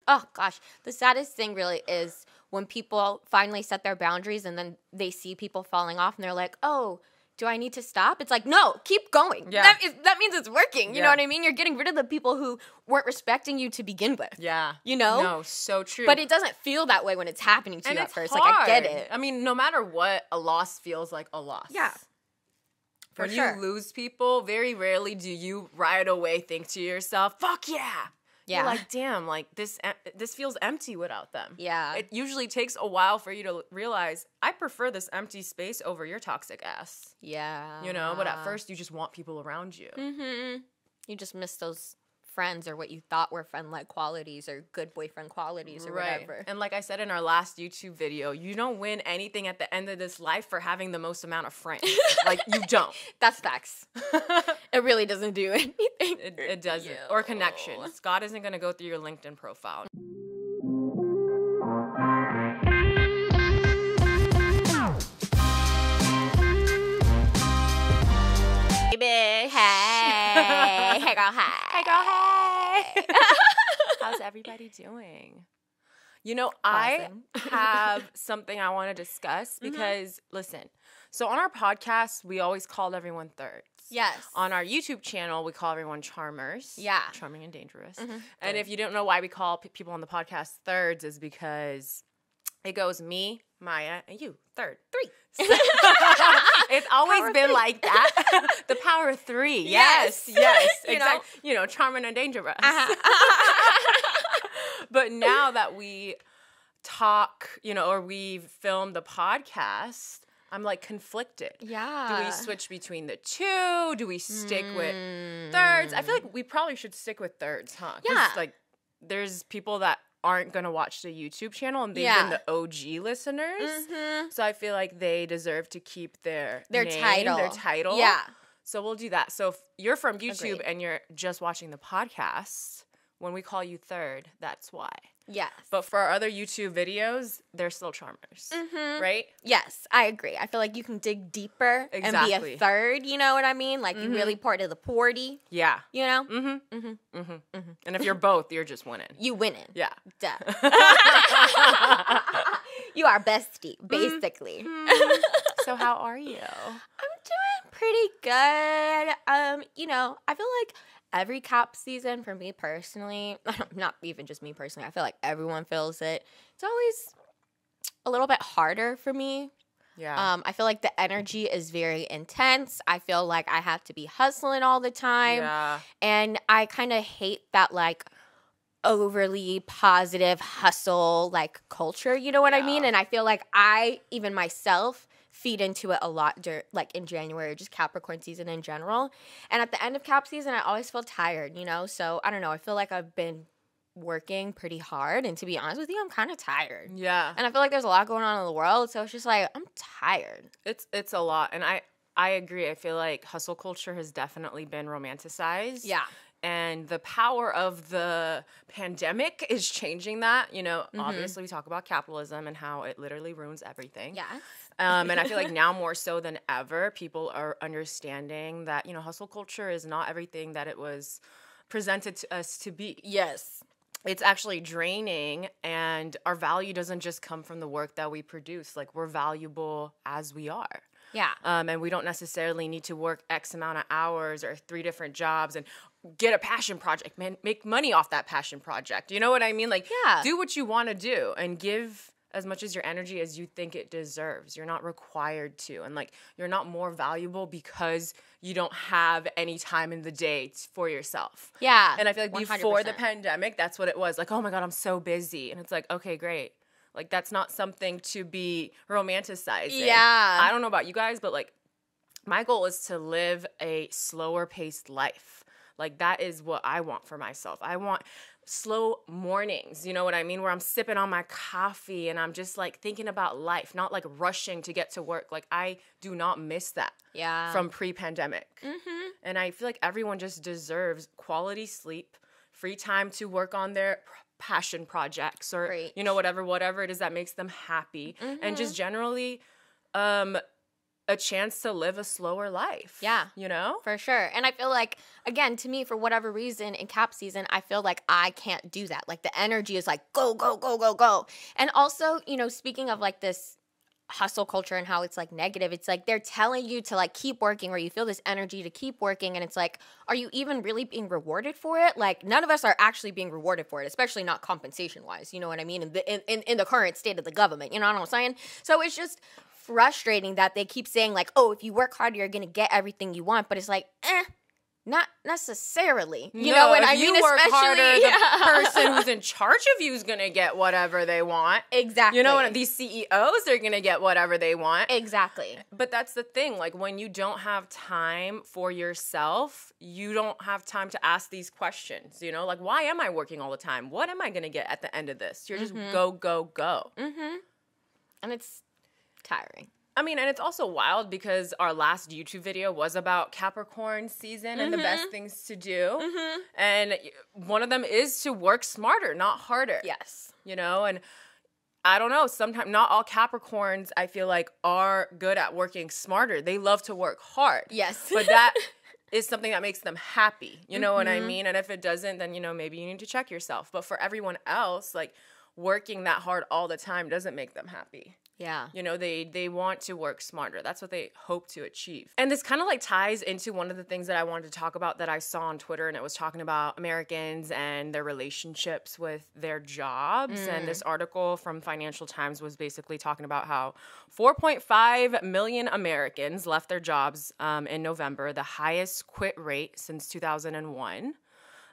Oh, gosh. The saddest thing really is when people finally set their boundaries and then they see people falling off and they're like, oh, do I need to stop? It's like, no, keep going. Yeah. That means it's working. You know what I mean? You're getting rid of the people who weren't respecting you to begin with. Yeah. You know? No, so true. But it doesn't feel that way when it's happening to you at first. Hard. Like, I get it. I mean, no matter what, a loss feels like a loss. Yeah. When you lose people, very rarely do you right away think to yourself, fuck yeah. Yeah. You're like, damn, like this feels empty without them. Yeah. It usually takes a while for you to realize, I prefer this empty space over your toxic ass. Yeah. You know, but at first you just want people around you. Mm-hmm. You just miss those friends or what you thought were friend-like qualities or good boyfriend qualities or whatever. And like I said in our last YouTube video, you don't win anything at the end of this life for having the most amount of friends. Like, you don't. That's facts. It really doesn't do anything. It doesn't. Or connections. God isn't going to go through your LinkedIn profile. Baby, hey. Hey, girl, hey. Hey, girl, hey. How's everybody doing? You know, Awesome. I have something I want to discuss because, listen, so on our podcast, we always called everyone thirds. Yes. On our YouTube channel, we call everyone charmers. Yeah. Charming and dangerous. And if you don't know why we call people on the podcast thirds, is because it goes me, Maya, and you, third. Three. It's always been like that. The power of three. Yes. Exactly. You know, charming and dangerous. But now that we talk, you know, or we film the podcast, I'm like conflicted. Yeah. Do we switch between the two? Do we stick with thirds? I feel like we probably should stick with thirds, huh? 'Cause, Yeah. like, there's people that aren't going to watch the YouTube channel and they've been the OG listeners. So I feel like they deserve to keep their name, title. Their title. Yeah. So we'll do that. So if you're from YouTube Agreed. and you're just watching the podcast, when we call you third, that's why. Yes. But for our other YouTube videos, they're still charmers, right? Yes, I agree. I feel like you can dig deeper and be Exactly. a third, you know what I mean? Like, you really part of the party, Yeah. you know? And if you're both, you're just winning. You winning. Yeah. Duh. You are bestie, basically. So how are you? I'm doing pretty good. You know, I feel like every cap season for me personally, not even just me personally, I feel like everyone feels it. It's always a little bit harder for me. Yeah. I feel like the energy is very intense. I feel like I have to be hustling all the time. Yeah. And I kind of hate that, like, overly positive hustle, like, culture. You know what I mean? And I feel like I, even myself, feed into it a lot, like, in January, just Capricorn season in general. And at the end of Cap season, I always feel tired, you know? So, I don't know. I feel like I've been working pretty hard. And to be honest with you, I'm kind of tired. Yeah. And I feel like there's a lot going on in the world. So, it's just like, I'm tired. It's a lot. And I agree. I feel like hustle culture has definitely been romanticized. Yeah. And the power of the pandemic is changing that. You know, obviously we talk about capitalism and how it literally ruins everything. Yeah. And I feel like now more so than ever, people are understanding that, you know, hustle culture is not everything that it was presented to us to be. Yes. It's actually draining, and our value doesn't just come from the work that we produce. Like, we're valuable as we are. Yeah. And we don't necessarily need to work X amount of hours or 3 different jobs and get a passion project, man, make money off that passion project. You know what I mean? Like, do what you want to do and give as much as your energy as you think it deserves. You're not required to. And, like, you're not more valuable because you don't have any time in the day for yourself. Yeah. And I feel like 100%. before the pandemic, that's what it was. Like, oh my God, I'm so busy. And it's like, okay, great. Like, that's not something to be romanticized. Yeah. I don't know about you guys, but, like, my goal is to live a slower paced life. Like, that is what I want for myself. I want slow mornings, you know what I mean? Where I'm sipping on my coffee and I'm just, like, thinking about life, not, like, rushing to get to work. Like, I do not miss that from pre-pandemic. And I feel like everyone just deserves quality sleep, free time to work on their passion projects or, you know, whatever it is that makes them happy. And just generally a chance to live a slower life. Yeah. You know? For sure. And I feel like, again, to me, for whatever reason in cap season, I feel like I can't do that. Like the energy is like, go, go, go, go, go. And also, you know, speaking of like this hustle culture and how it's like negative, it's like they're telling you to like keep working, or you feel this energy to keep working. And it's like, are you even really being rewarded for it? Like none of us are actually being rewarded for it, especially not compensation wise. You know what I mean? In the current state of the government, you know what I'm saying? So it's just frustrating that they keep saying like, oh, if you work hard, you're going to get everything you want. But it's like, not necessarily. You know what I mean? You work harder, Yeah. the person who's in charge of you is going to get whatever they want. Exactly. You know what? These CEOs, they're going to get whatever they want. Exactly. But that's the thing. Like when you don't have time for yourself, you don't have time to ask these questions. You know, like why am I working all the time? What am I going to get at the end of this? You're just go, go, go. And it's tiring. I mean, and it's also wild because our last YouTube video was about Capricorn season and the best things to do. And one of them is to work smarter, not harder. Yes. You know, and I don't know, sometimes not all Capricorns, I feel like, are good at working smarter. They love to work hard. Yes. But that is something that makes them happy. You know what I mean? And if it doesn't, then, you know, maybe you need to check yourself. But for everyone else, like, working that hard all the time doesn't make them happy. Yeah. You know, they want to work smarter. That's what they hope to achieve. And this kind of like ties into one of the things that I wanted to talk about that I saw on Twitter, and it was talking about Americans and their relationships with their jobs. And this article from Financial Times was basically talking about how 4.5 million Americans left their jobs in November, the highest quit rate since 2001.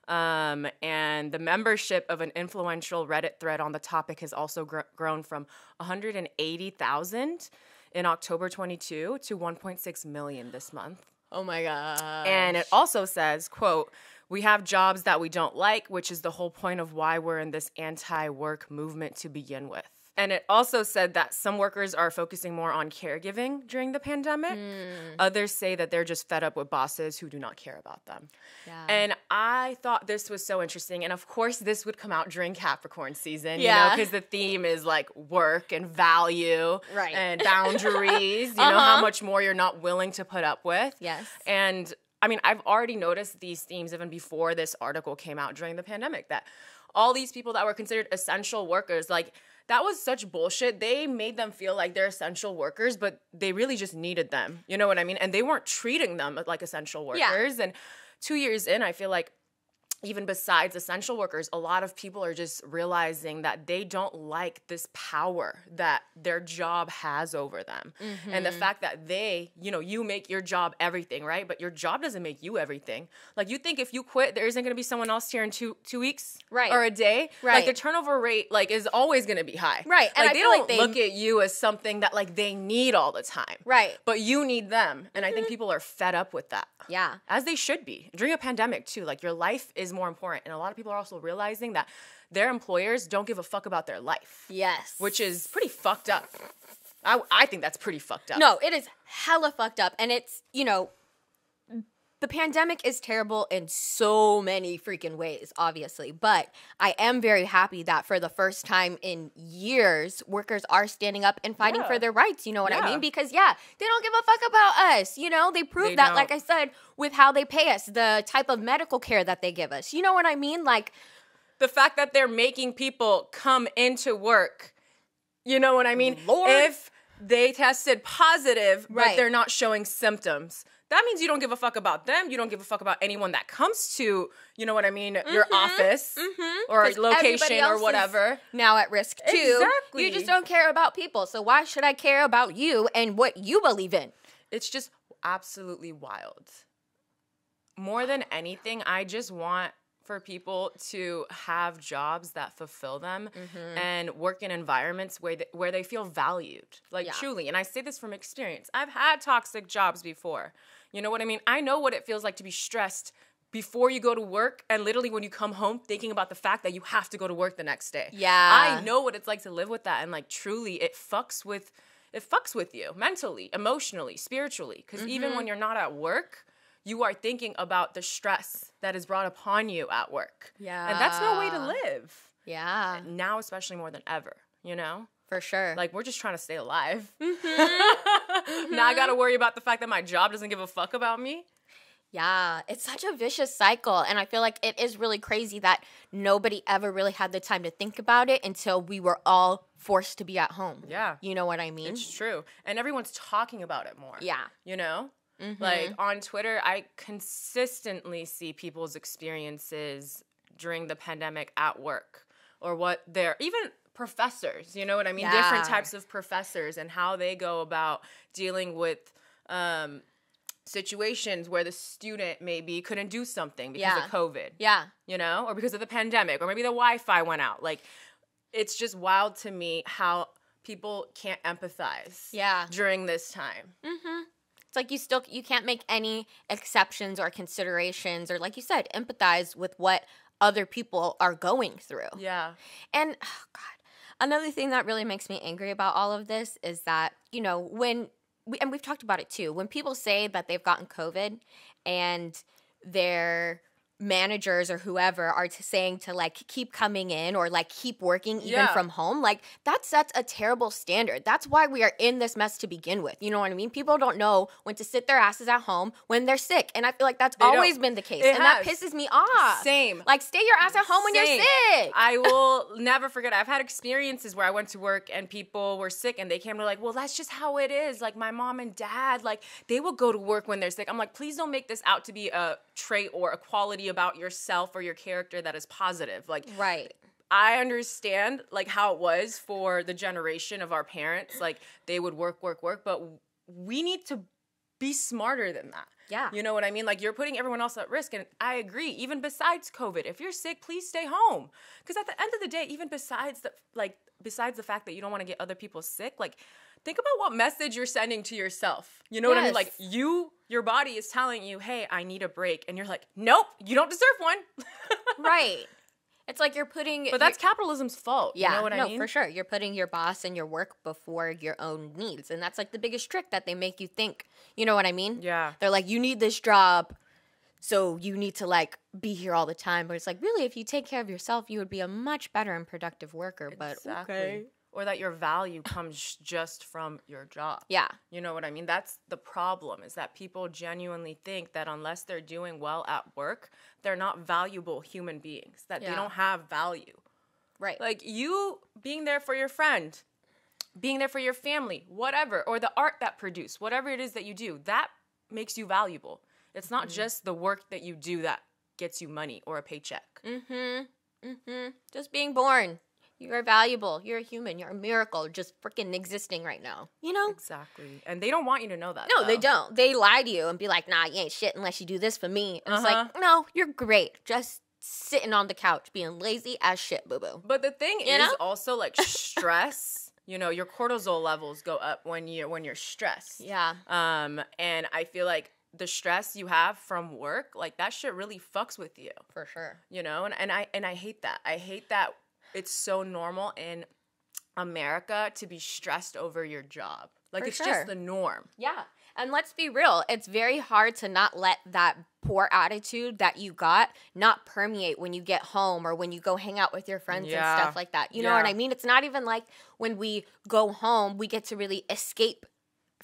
And the membership of an influential Reddit thread on the topic has also grown from 180,000 in October 22 to 1.6 million this month. Oh my God. And it also says, quote, "We have jobs that we don't like, which is the whole point of why we're in this anti-work movement to begin with." And it also said that some workers are focusing more on caregiving during the pandemic. Others say that they're just fed up with bosses who do not care about them. Yeah. And I thought this was so interesting. And of course, this would come out during Capricorn season, you Yeah. know, because the theme is like work and value Right. and boundaries, you know, how much more you're not willing to put up with. Yes. And I mean, I've already noticed these themes even before this article came out during the pandemic, that all these people that were considered essential workers, like, that was such bullshit. They made them feel like they're essential workers, but they really just needed them. You know what I mean? And they weren't treating them like essential workers. And 2 years in, I feel like even besides essential workers, a lot of people are just realizing that they don't like this power that their job has over them. And the fact that they, you know, you make your job everything, right? But your job doesn't make you everything. Like, you think if you quit, there isn't going to be someone else here in two weeks? Right. Or a day? Right. Like, the turnover rate, like, is always going to be high. Right. And Like, I they feel don't like they look at you as something that, like, they need all the time. Right. But you need them. And I think people are fed up with that. Yeah. As they should be. During a pandemic, too. Like, your life is more important. And a lot of people are also realizing that their employers don't give a fuck about their life. Yes. Which is pretty fucked up. I think that's pretty fucked up. No, it is hella fucked up. And it's, you know, the pandemic is terrible in so many freaking ways, obviously. But I am very happy that for the first time in years, workers are standing up and fighting for their rights. You know what I mean? Because, they don't give a fuck about us. You know, they proved that, like I said, with how they pay us, the type of medical care that they give us. You know what I mean? Like, the fact that they're making people come into work, you know what I mean? Lord. If they tested positive, but Right. they're not showing symptoms, that means you don't give a fuck about them. You don't give a fuck about anyone that comes to, you know what I mean, your office or 'cause location everybody or else whatever. is now at risk too. Exactly. You just don't care about people. So why should I care about you and what you believe in? It's just absolutely wild. More than anything, I just want for people to have jobs that fulfill them and work in environments where they feel valued, like truly. And I say this from experience. I've had toxic jobs before. You know what I mean? I know what it feels like to be stressed before you go to work and literally when you come home thinking about the fact that you have to go to work the next day. Yeah. I know what it's like to live with that, and like truly it fucks with you mentally, emotionally, spiritually, because even when you're not at work, you are thinking about the stress that is brought upon you at work. Yeah. And that's no way to live. Yeah. Now, especially more than ever, you know? For sure. Like, we're just trying to stay alive. Mm-hmm. Now I got to worry about the fact that my job doesn't give a fuck about me. Yeah, it's such a vicious cycle. And I feel like it is really crazy that nobody ever really had the time to think about it until we were all forced to be at home. Yeah. You know what I mean? It's true. And everyone's talking about it more. Yeah. You know? Mm-hmm. Like, on Twitter, I consistently see people's experiences during the pandemic at work, or what they're, even professors, you know what I mean? Yeah. Different types of professors and how they go about dealing with situations where the student maybe couldn't do something because of COVID. Yeah. You know, or because of the pandemic, or maybe the Wi-Fi went out. Like, it's just wild to me how people can't empathize during this time. Mm-hmm. It's like you can't make any exceptions or considerations or, like you said, empathize with what other people are going through. Yeah. And, oh God, another thing that really makes me angry about all of this is that, you know, and we've talked about it too, when people say that they've gotten COVID and their managers or whoever are saying to, like, keep coming in or, like, keep working even from home, like, that sets a terrible standard. That's why we are in this mess to begin with. You know what I mean? People don't know when to sit their asses at home when they're sick. And I feel like that's always been the case. And that pisses me off. Same. Like, stay your ass at home when you're sick. I will never forget. I've had experiences where I went to work and people were sick and they came to, like, well, that's just how it is. Like, my mom and dad, like, they will go to work when they're sick. I'm like, please don't make this out to be a trait or a quality about yourself or your character that is positive. Like, right. I understand, like, how it was for the generation of our parents. Like, they would work, but we need to be smarter than that. Yeah. You know what I mean? Like, you're putting everyone else at risk. And I agree, even besides COVID, if you're sick, please stay home. Because at the end of the day, even besides the fact that you don't want to get other people sick, like, think about what message you're sending to yourself. You know what I mean? Like, your body is telling you, hey, I need a break. And you're like, nope, you don't deserve one. Right. It's like you're putting... But that's capitalism's fault. Yeah, you know what I mean? For sure. You're putting your boss and your work before your own needs. And that's, like, the biggest trick that they make you think. You know what I mean? Yeah. They're like, you need this job, so you need to, like, be here all the time. But it's like, really, if you take care of yourself, you would be a much better and productive worker. But okay. Or that your value comes just from your job. Yeah. You know what I mean? That's the problem, is that people genuinely think that unless they're doing well at work, they're not valuable human beings, that they don't have value. Right. Like, you being there for your friend, being there for your family, whatever, or the art that produce, whatever it is that you do, that makes you valuable. It's not just the work that you do that gets you money or a paycheck. Just being born. You're valuable. You're a human. You're a miracle just freaking existing right now. You know? Exactly. And they don't want you to know that. No, they don't. They lie to you and be like, nah, you ain't shit unless you do this for me. And it's like, no, you're great. Just sitting on the couch being lazy as shit, boo-boo. But the thing is also, like, stress. You know, your cortisol levels go up when you're stressed. Yeah. And I feel like the stress you have from work, like, that shit really fucks with you. For sure. You know? And I hate that. I hate that it's so normal in America to be stressed over your job. Like, it's just the norm. Yeah. And let's be real. It's very hard to not let that poor attitude that you got not permeate when you get home or when you go hang out with your friends and stuff like that. You know what I mean? It's not even like when we go home, we get to really escape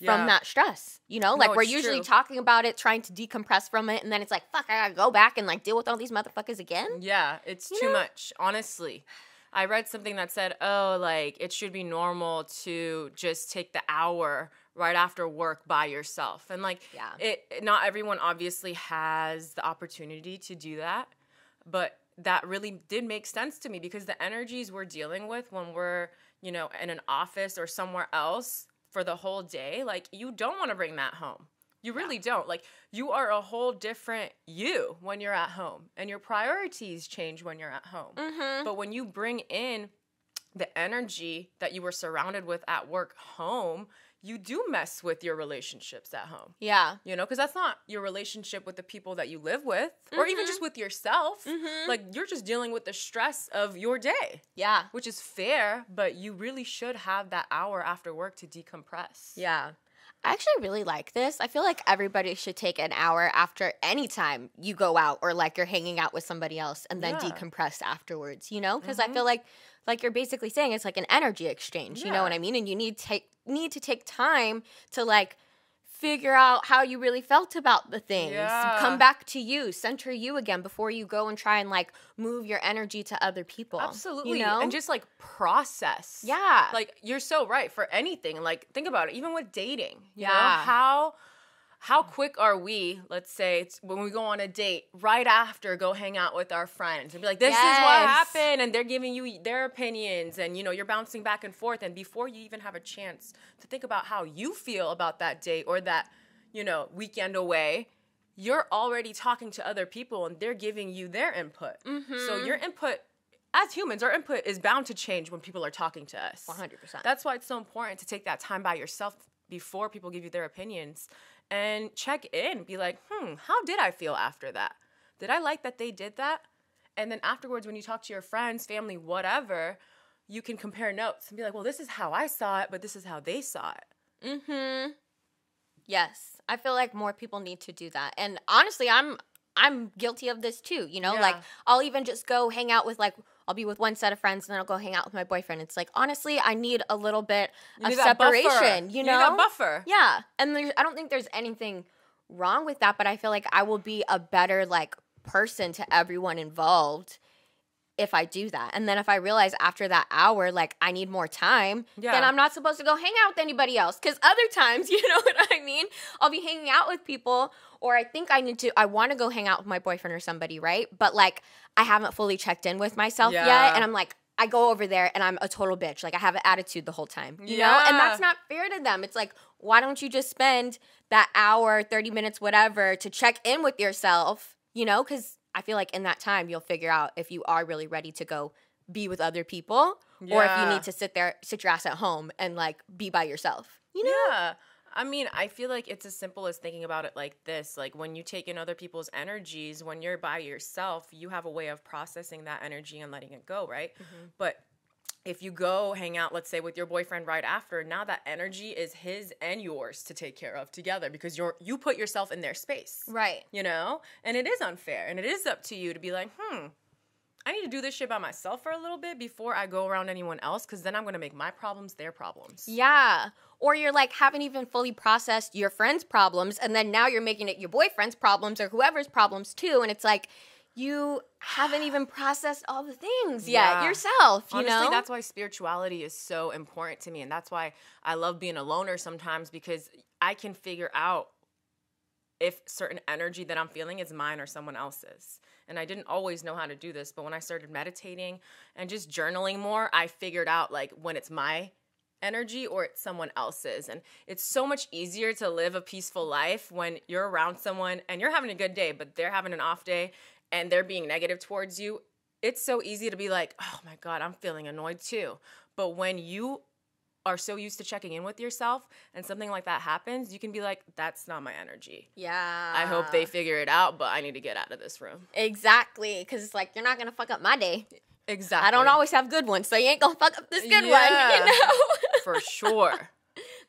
from that stress. You know? Like, we're usually talking about it, trying to decompress from it, and then it's like, fuck, I gotta go back and, like, deal with all these motherfuckers again? Yeah, it's too much, honestly. I read something that said, oh, like, it should be normal to just take the hour right after work by yourself. And, like, not everyone obviously has the opportunity to do that. But that really did make sense to me, because the energies we're dealing with when we're, you know, in an office or somewhere else for the whole day, like, you don't want to bring that home. You really don't. Like, you are a whole different you when you're at home. And your priorities change when you're at home. Mm-hmm. But when you bring in the energy that you were surrounded with at work home, you do mess with your relationships at home. Yeah. You know, because that's not your relationship with the people that you live with, or even just with yourself. Mm-hmm. Like, you're just dealing with the stress of your day. Yeah. Which is fair, but you really should have that hour after work to decompress. Yeah. I actually really like this. I feel like everybody should take an hour after any time you go out or, like, you're hanging out with somebody else and then decompress afterwards, you know? Because I feel like like you're basically saying, it's like an energy exchange. You know what I mean? And you need to take time to like figure out how you really felt about the things. Come back to you, center you again before you go and try and like move your energy to other people. Absolutely. You know? And just like process. Yeah. Like you're so right for anything. Like think about it, even with dating. You know, how quick are we, let's say, when we go on a date, right after go hang out with our friends and be like, this is what happened, and they're giving you their opinions, and, you know, you're bouncing back and forth, and before you even have a chance to think about how you feel about that date or that, you know, weekend away, you're already talking to other people, and they're giving you their input. So your input, as humans, our input is bound to change when people are talking to us. 100%. That's why it's so important to take that time by yourself before people give you their opinions. And check in, be like, how did I feel after that? Did I like that they did that? And then afterwards, when you talk to your friends, family, whatever, you can compare notes and be like, well, this is how I saw it, but this is how they saw it. Yes. I feel like more people need to do that. And honestly, I'm guilty of this too, you know? Like, I'll even just go hang out with, like, I'll be with one set of friends and then I'll go hang out with my boyfriend. It's like, honestly, I need a little bit of separation, you know? You need a buffer. Yeah. And I don't think there's anything wrong with that, but I feel like I will be a better, like, person to everyone involved if I do that. And then if I realize after that hour, like, I need more time, then I'm not supposed to go hang out with anybody else. Because other times, you know what I mean? I'll be hanging out with people, or I think I want to go hang out with my boyfriend or somebody, right? But, like, I haven't fully checked in with myself yet. And I'm like, I go over there and I'm a total bitch. Like, I have an attitude the whole time, you know? And that's not fair to them. It's like, why don't you just spend that hour, 30 minutes, whatever, to check in with yourself, you know? Because I feel like in that time, you'll figure out if you are really ready to go be with other people or if you need to sit your ass at home and, like, be by yourself, you know? Yeah. I mean, I feel like it's as simple as thinking about it like this. Like, when you take in other people's energies, when you're by yourself, you have a way of processing that energy and letting it go, right? But if you go hang out, let's say, with your boyfriend right after, now that energy is his and yours to take care of together because you put yourself in their space. Right. You know? And it is unfair. And it is up to you to be like, I need to do this shit by myself for a little bit before I go around anyone else, because then I'm going to make my problems their problems. Yeah. Or you're like, haven't even fully processed your friend's problems, and then now you're making it your boyfriend's problems or whoever's problems too. And it's like, you haven't even processed all the things yet yourself, you Honestly, know? that's why spirituality is so important to me. And that's why I love being a loner sometimes, because I can figure out if certain energy that I'm feeling is mine or someone else's. And I didn't always know how to do this, but when I started meditating and just journaling more, I figured out, like, when it's my energy or it's someone else's. And it's so much easier to live a peaceful life when you're around someone and you're having a good day, but they're having an off day and they're being negative towards you. It's so easy to be like, oh my God, I'm feeling annoyed too. But when you are so used to checking in with yourself and something like that happens, you can be like, that's not my energy. Yeah. I hope they figure it out, but I need to get out of this room. Exactly. Because it's like, you're not going to fuck up my day. Exactly. I don't always have good ones, so you ain't going to fuck up this good one, you know? For sure.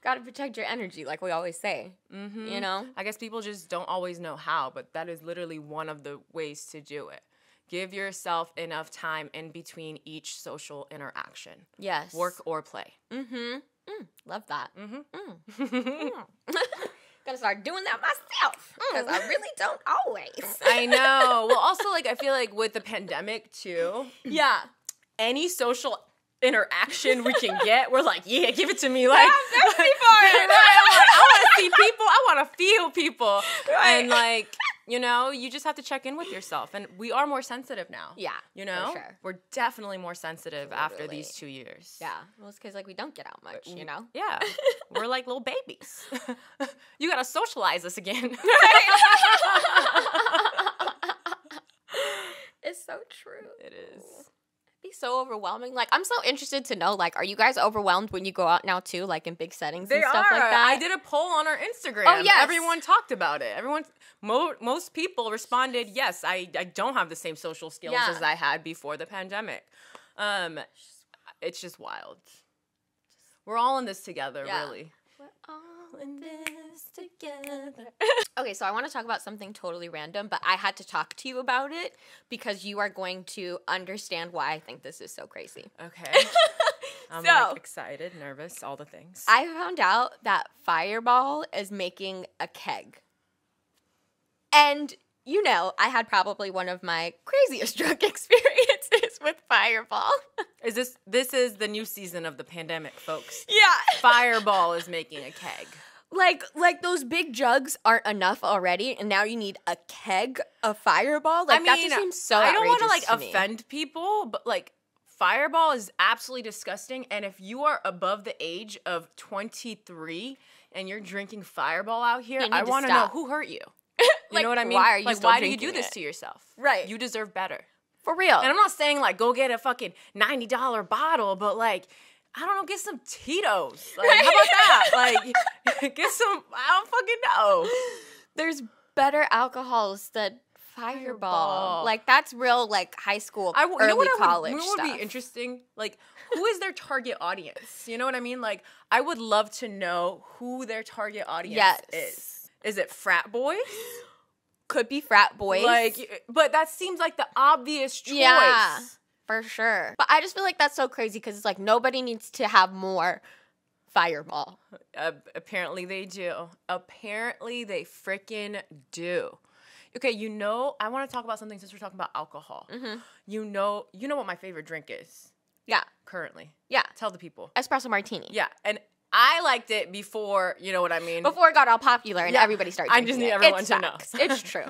Got to protect your energy, like we always say, you know? I guess people just don't always know how, but that is literally one of the ways to do it. Give yourself enough time in between each social interaction. Yes. Work or play. Love that. Gonna start doing that myself, because I really don't always. I know. Well, also, like, I feel like with the pandemic, too. Yeah. Any social interaction we can get, we're like, yeah, give it to me. Like, I'm thirsty for it. Right? I want to see people. I want to feel people. Right. And, like, you know, you just have to check in with yourself. And we are more sensitive now. Yeah. You know? For sure. We're definitely more sensitive after these 2 years. Yeah. Well, it's because, like, we don't get out much, you know? Yeah. We're like little babies. You got to socialize us again. It's so true. It is. Be so overwhelming. Like, I'm so interested to know, like, are you guys overwhelmed when you go out now too, like in big settings and stuff like that? I did a poll on our Instagram. Oh, yes. Everyone talked about it. Most people responded, yes, I don't have the same social skills as I had before the pandemic. It's just wild. We're all in this together, really. We're all in this together. Okay, so I want to talk about something totally random, but I had to talk to you about it because you are going to understand why I think this is so crazy. Okay. I'm like excited, nervous, all the things. I found out that Fireball is making a keg. And, you know, I had probably one of my craziest drunk experiences with Fireball. This is the new season of the pandemic, folks. Yeah. Fireball is making a keg. Like those big jugs aren't enough already, and now you need a keg of Fireball? Like, that just seems so outrageous. I don't want to, like, offend people, but, like, Fireball is absolutely disgusting, and if you are above the age of 23 and you're drinking Fireball out here, I want to know who hurt you. You know what I mean? Why are you why do you do this to yourself? Right. You deserve better. For real. And I'm not saying, like, go get a fucking $90 bottle, but, like, I don't know, get some Tito's. Like, how about that? Like, get some, I don't fucking know. There's better alcohols than Fireball. Like, that's real, like, high school, early college stuff. Would be interesting? Like, who is their target audience? You know what I mean? Like, I would love to know who their target audience is. Is it frat boys? Could be frat boys. Like, but that seems like the obvious choice. Yeah, for sure. But I just feel like that's so crazy because it's like nobody needs to have more Fireball. Apparently they do. Apparently they freaking do. Okay, you know, I want to talk about something since we're talking about alcohol. Mm-hmm. You know what my favorite drink is? Yeah. Currently. Yeah. Tell the people. Espresso martini. Yeah, and I liked it before, you know what I mean? Before it got all popular and everybody started drinking I just need everyone to know. It's true.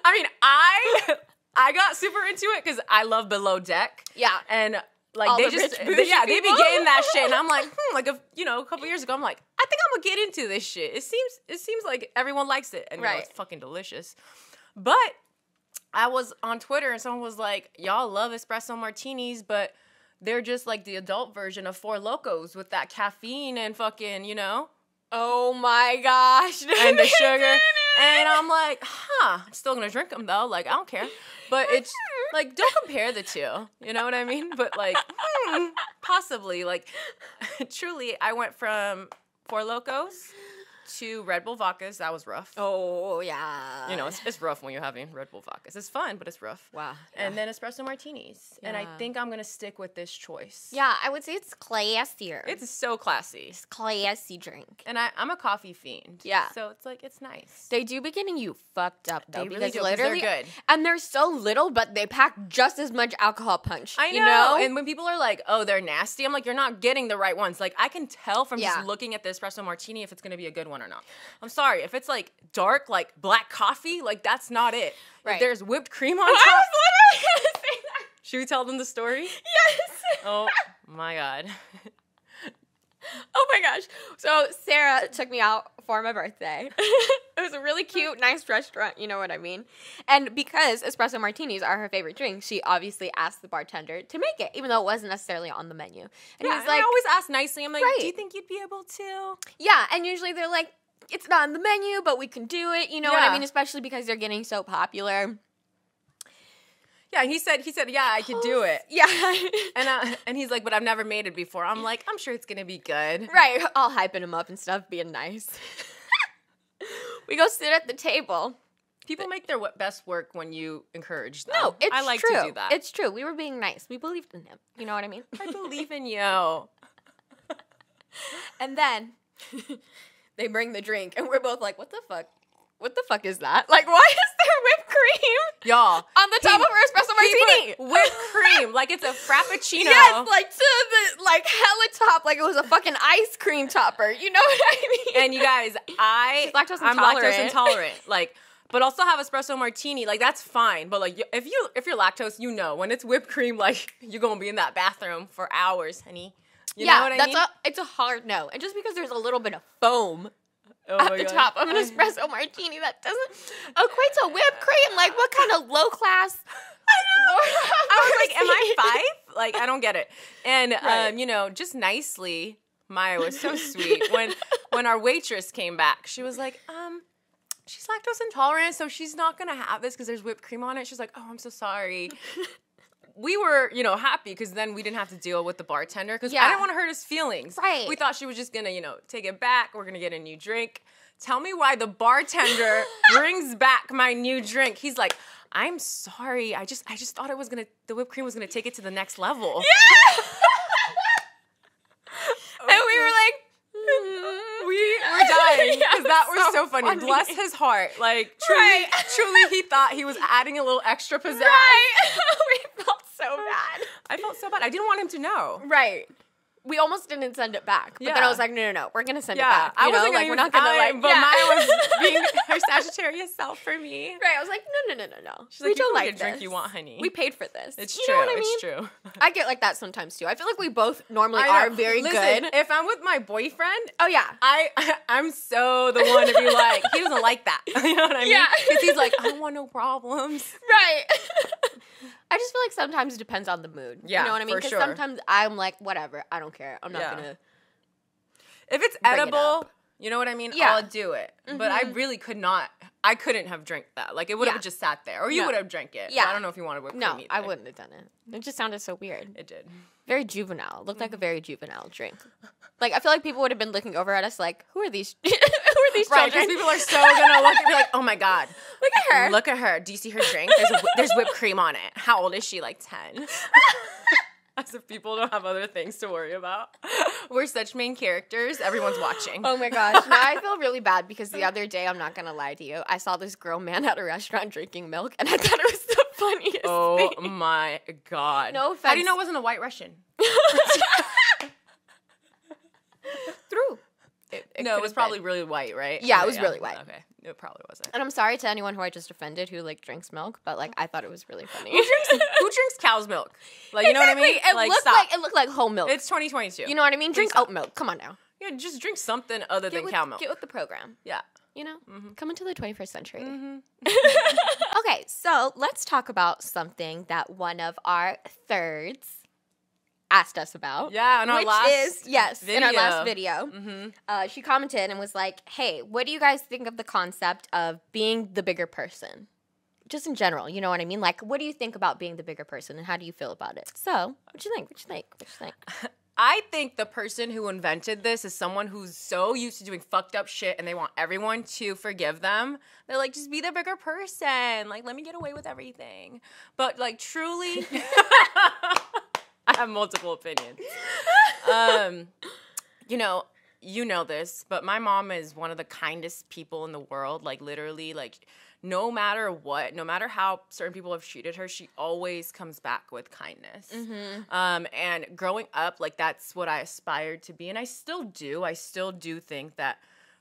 I mean, I got super into it because I love Below Deck. Yeah. And like all they the just, they be getting that shit. And I'm like, like a couple years ago, I'm like, I think I'm gonna get into this shit. It seems like everyone likes it. And you know, it's fucking delicious. But I was on Twitter and someone was like, y'all love espresso martinis, but they're just like the adult version of Four Locos with that caffeine and fucking, you know. Oh my gosh. And the sugar. And I'm like, I'm still going to drink them though. Like, I don't care. But it's like, don't compare the two. You know what I mean? But like, possibly. Like, truly, I went from Four Locos to Red Bull vodkas. That was rough. Oh, yeah. You know, it's rough when you're having Red Bull vodkas. It's fun, but it's rough. Wow. Yeah. And then espresso martinis. Yeah. And I think I'm going to stick with this choice. Yeah, I would say it's classier. It's so classy. It's classy drink. And I'm a coffee fiend. Yeah. So it's like, it's nice. They do be getting you fucked up, though. They really do, literally, they're good. And they're so little, but they pack just as much alcohol punch. I know. You know? And when people are like, oh, they're nasty, I'm like, you're not getting the right ones. Like, I can tell from just looking at the espresso martini if it's going to be a good one or not. I'm sorry. If it's like dark, like black coffee, like that's not it. Right. If there's whipped cream on top. I was literally going to say that. Should we tell them the story? Yes. Oh my God. Oh my gosh. So Sarah took me out for my birthday. It was a really cute, nice restaurant, you know what I mean? And because espresso martinis are her favorite drink, she obviously asked the bartender to make it, even though it wasn't necessarily on the menu. And he was like, I always ask nicely. I'm like, do you think you'd be able to? Yeah, and usually they're like, it's not on the menu, but we can do it, you know what I mean? Especially because they're getting so popular. Yeah, he said, yeah, I could do it. Yeah. And he's like, but I've never made it before. I'm like, I'm sure it's going to be good. Right, all hyping him up and stuff, being nice. We go sit at the table. People make their best work when you encourage them. No, it's true. I like to do that. It's true. We were being nice. We believed in him. You know what I mean? I believe in you. And then they bring the drink, and we're both like, what the fuck? What the fuck is that? Like, why is there whipped cream? Y'all. On the top of her espresso martini. Whipped cream. Like it's a frappuccino. Yes, like to the, like, hella top. Like it was a fucking ice cream topper. You know what I mean? And you guys, I'm lactose intolerant. Like, but I'll still have espresso martini. Like, that's fine. But, like, if you're lactose, you know. When it's whipped cream, like, you're going to be in that bathroom for hours, honey. You know what I mean? It's a hard no. And just because there's a little bit of foam at the top of an espresso martini, that doesn't equate to whipped cream. Like, what kind of low class? I was like, am I Phife? Like, I don't get it. And, you know, just nicely, Maya was so sweet. When our waitress came back, she was like, she's lactose intolerant, so she's not going to have this because there's whipped cream on it. She's like, oh, I'm so sorry. we were, you know, happy because then we didn't have to deal with the bartender because I didn't want to hurt his feelings. Right. We thought she was just going to, you know, take it back. We're going to get a new drink. Tell me why the bartender brings back my new drink. He's like, I'm sorry. I just thought it was the whipped cream was gonna take it to the next level. Yeah. And we were like, we were dying because that was so funny. Bless his heart. Like truly, he thought he was adding a little extra pizzazz. Right. We felt so bad. I felt so bad. I didn't want him to know. Right. We almost didn't send it back. But then I was like, no, we're going to send it back. I wasn't like, we're not going to like, but mine was being her Sagittarius self for me. Right. I was like, no. She's like, you can get a drink you want, honey. We paid for this. It's you true. Know what I mean? It's true. I get like that sometimes too. I feel like we both normally are very good. If I'm with my boyfriend, oh yeah, I'm so the one to be like, he doesn't like that. You know what I mean? Yeah. Because he's like, I don't want no problems. Right. I just feel like sometimes it depends on the mood. Yeah, you know what I mean? Because sometimes I'm like, whatever, I don't care. I'm not gonna. If it's edible, you know what I mean? Yeah. I'll do it. Mm-hmm. But I really could not. I couldn't have drank that. Like it would have just sat there, or you would have drank it. Yeah. I don't know if you wanted whipped cream either. I wouldn't have done it. It just sounded so weird. It did. Very juvenile. It looked like a very juvenile drink. Like I feel like people would have been looking over at us like, who are these? Who are these right, children? because people are so gonna look and be like, oh my god, look at her. Look at her. Do you see her drink? There's whipped cream on it. How old is she? Like 10. As if people don't have other things to worry about. We're such main characters. Everyone's watching. Oh my gosh. Now I feel really bad because the other day, I'm not going to lie to you, I saw this grown man at a restaurant drinking milk, and I thought it was the funniest thing. Oh my god. No offense. How do you know it wasn't a white Russian? True. It was probably really white, right? Yeah, it was really white. Okay, it probably wasn't. And I'm sorry to anyone who I just offended who like drinks milk, but like I thought it was really funny. Who drinks cow's milk? Like you know what I mean? It looked like whole milk. It's 2022. You know what I mean? Drink oat milk. Come on now. Yeah, just drink something other than cow milk. Get with the program. Yeah. You know, come into the 21st century. Mm-hmm. Okay, so let's talk about something that one of our thirds asked us about. Yeah, in our last video. Mm-hmm. She commented and was like, hey, what do you guys think of the concept of being the bigger person? Just in general, you know what I mean? Like, what do you think about being the bigger person and how do you feel about it? So, what do you think? I think the person who invented this is someone who's so used to doing fucked up shit and they want everyone to forgive them. They're like, just be the bigger person. Like, let me get away with everything. But, like, truly... I have multiple opinions. You know this, but my mom is one of the kindest people in the world. Like, literally, like, no matter what, no matter how certain people have treated her, she always comes back with kindness. Mm-hmm. And growing up, like, that's what I aspired to be. And I still do. I still do think that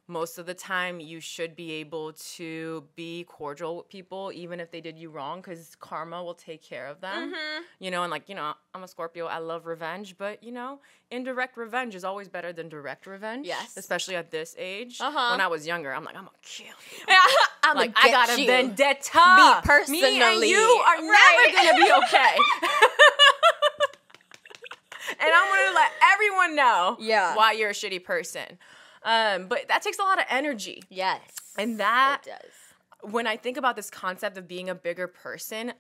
most of the time you should be able to be cordial with people, even if they did you wrong, because karma will take care of them. Mm-hmm. You know, and like, you know, I'm a Scorpio. I love revenge. But, you know, indirect revenge is always better than direct revenge. Yes. Especially at this age. Uh-huh. When I was younger, I'm like, I'm going to kill you. Yeah, I'm like, I got a you. vendetta. Me personally. Me and you are never going to be okay. And I'm going to let everyone know why you're a shitty person. But that takes a lot of energy. Yes. And that, it does. When I think about this concept of being a bigger person,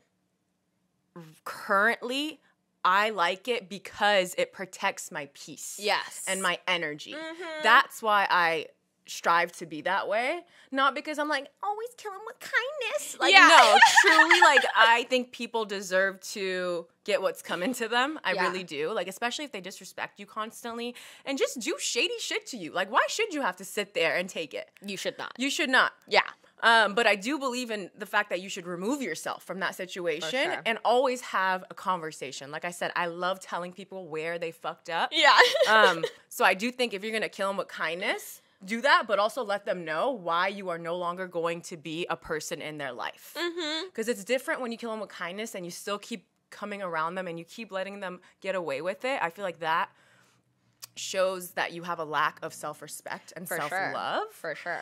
currently, I like it because it protects my peace. Yes. And my energy. Mm-hmm. That's why I strive to be that way. Not because I'm like, always kill him with kindness. Like, no, truly, like, I think people deserve to get what's coming to them. I really do. Like, especially if they disrespect you constantly and just do shady shit to you. Like, why should you have to sit there and take it? You should not. You should not. Yeah. But I do believe in the fact that you should remove yourself from that situation and always have a conversation. Like I said, I love telling people where they fucked up. Yeah. So I do think if you're going to kill them with kindness, do that, but also let them know why you are no longer going to be a person in their life. Because it's different when you kill them with kindness and you still keep coming around them and you keep letting them get away with it. I feel like that shows that you have a lack of self-respect and self-love. For sure.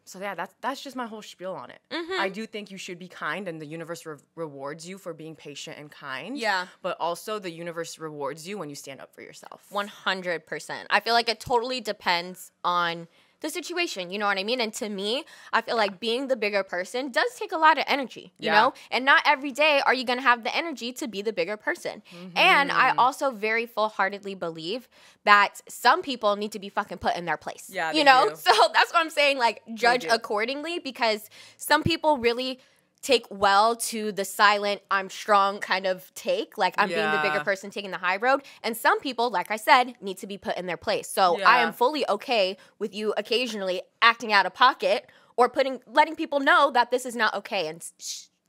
So yeah, that's just my whole spiel on it. I do think you should be kind and the universe rewards you for being patient and kind. Yeah. But also the universe rewards you when you stand up for yourself. 100%. I feel like it totally depends on the situation, you know what I mean? And to me, I feel like being the bigger person does take a lot of energy, you know? And not every day are you going to have the energy to be the bigger person. And I also very full-heartedly believe that some people need to be fucking put in their place, you know? So that's what I'm saying, like, judge accordingly, because some people really take well to the silent, I'm strong kind of take, like I'm being the bigger person taking the high road. And some people, like I said, need to be put in their place. So I am fully okay with you occasionally acting out of pocket or letting people know that this is not okay, and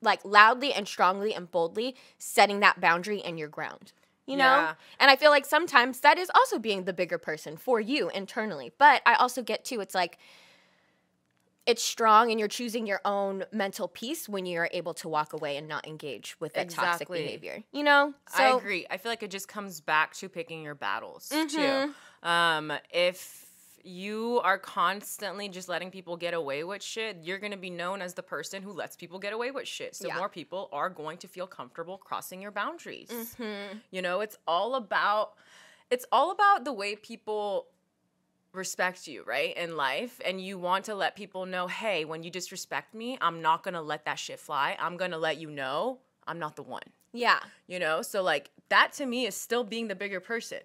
like loudly and strongly and boldly setting that boundary in your ground. You know? And I feel like sometimes that is also being the bigger person for you internally. But I also get to, it's like, it's strong and you're choosing your own mental peace when you're able to walk away and not engage with that toxic behavior, you know? So, I agree. I feel like it just comes back to picking your battles, too. If you are constantly just letting people get away with shit, you're going to be known as the person who lets people get away with shit. So more people are going to feel comfortable crossing your boundaries. You know, it's all about the way people respect you, right, in life, and you want to let people know, hey, when you disrespect me, I'm not gonna let that shit fly. I'm gonna let you know I'm not the one. Yeah. You know, so like that to me is still being the bigger person.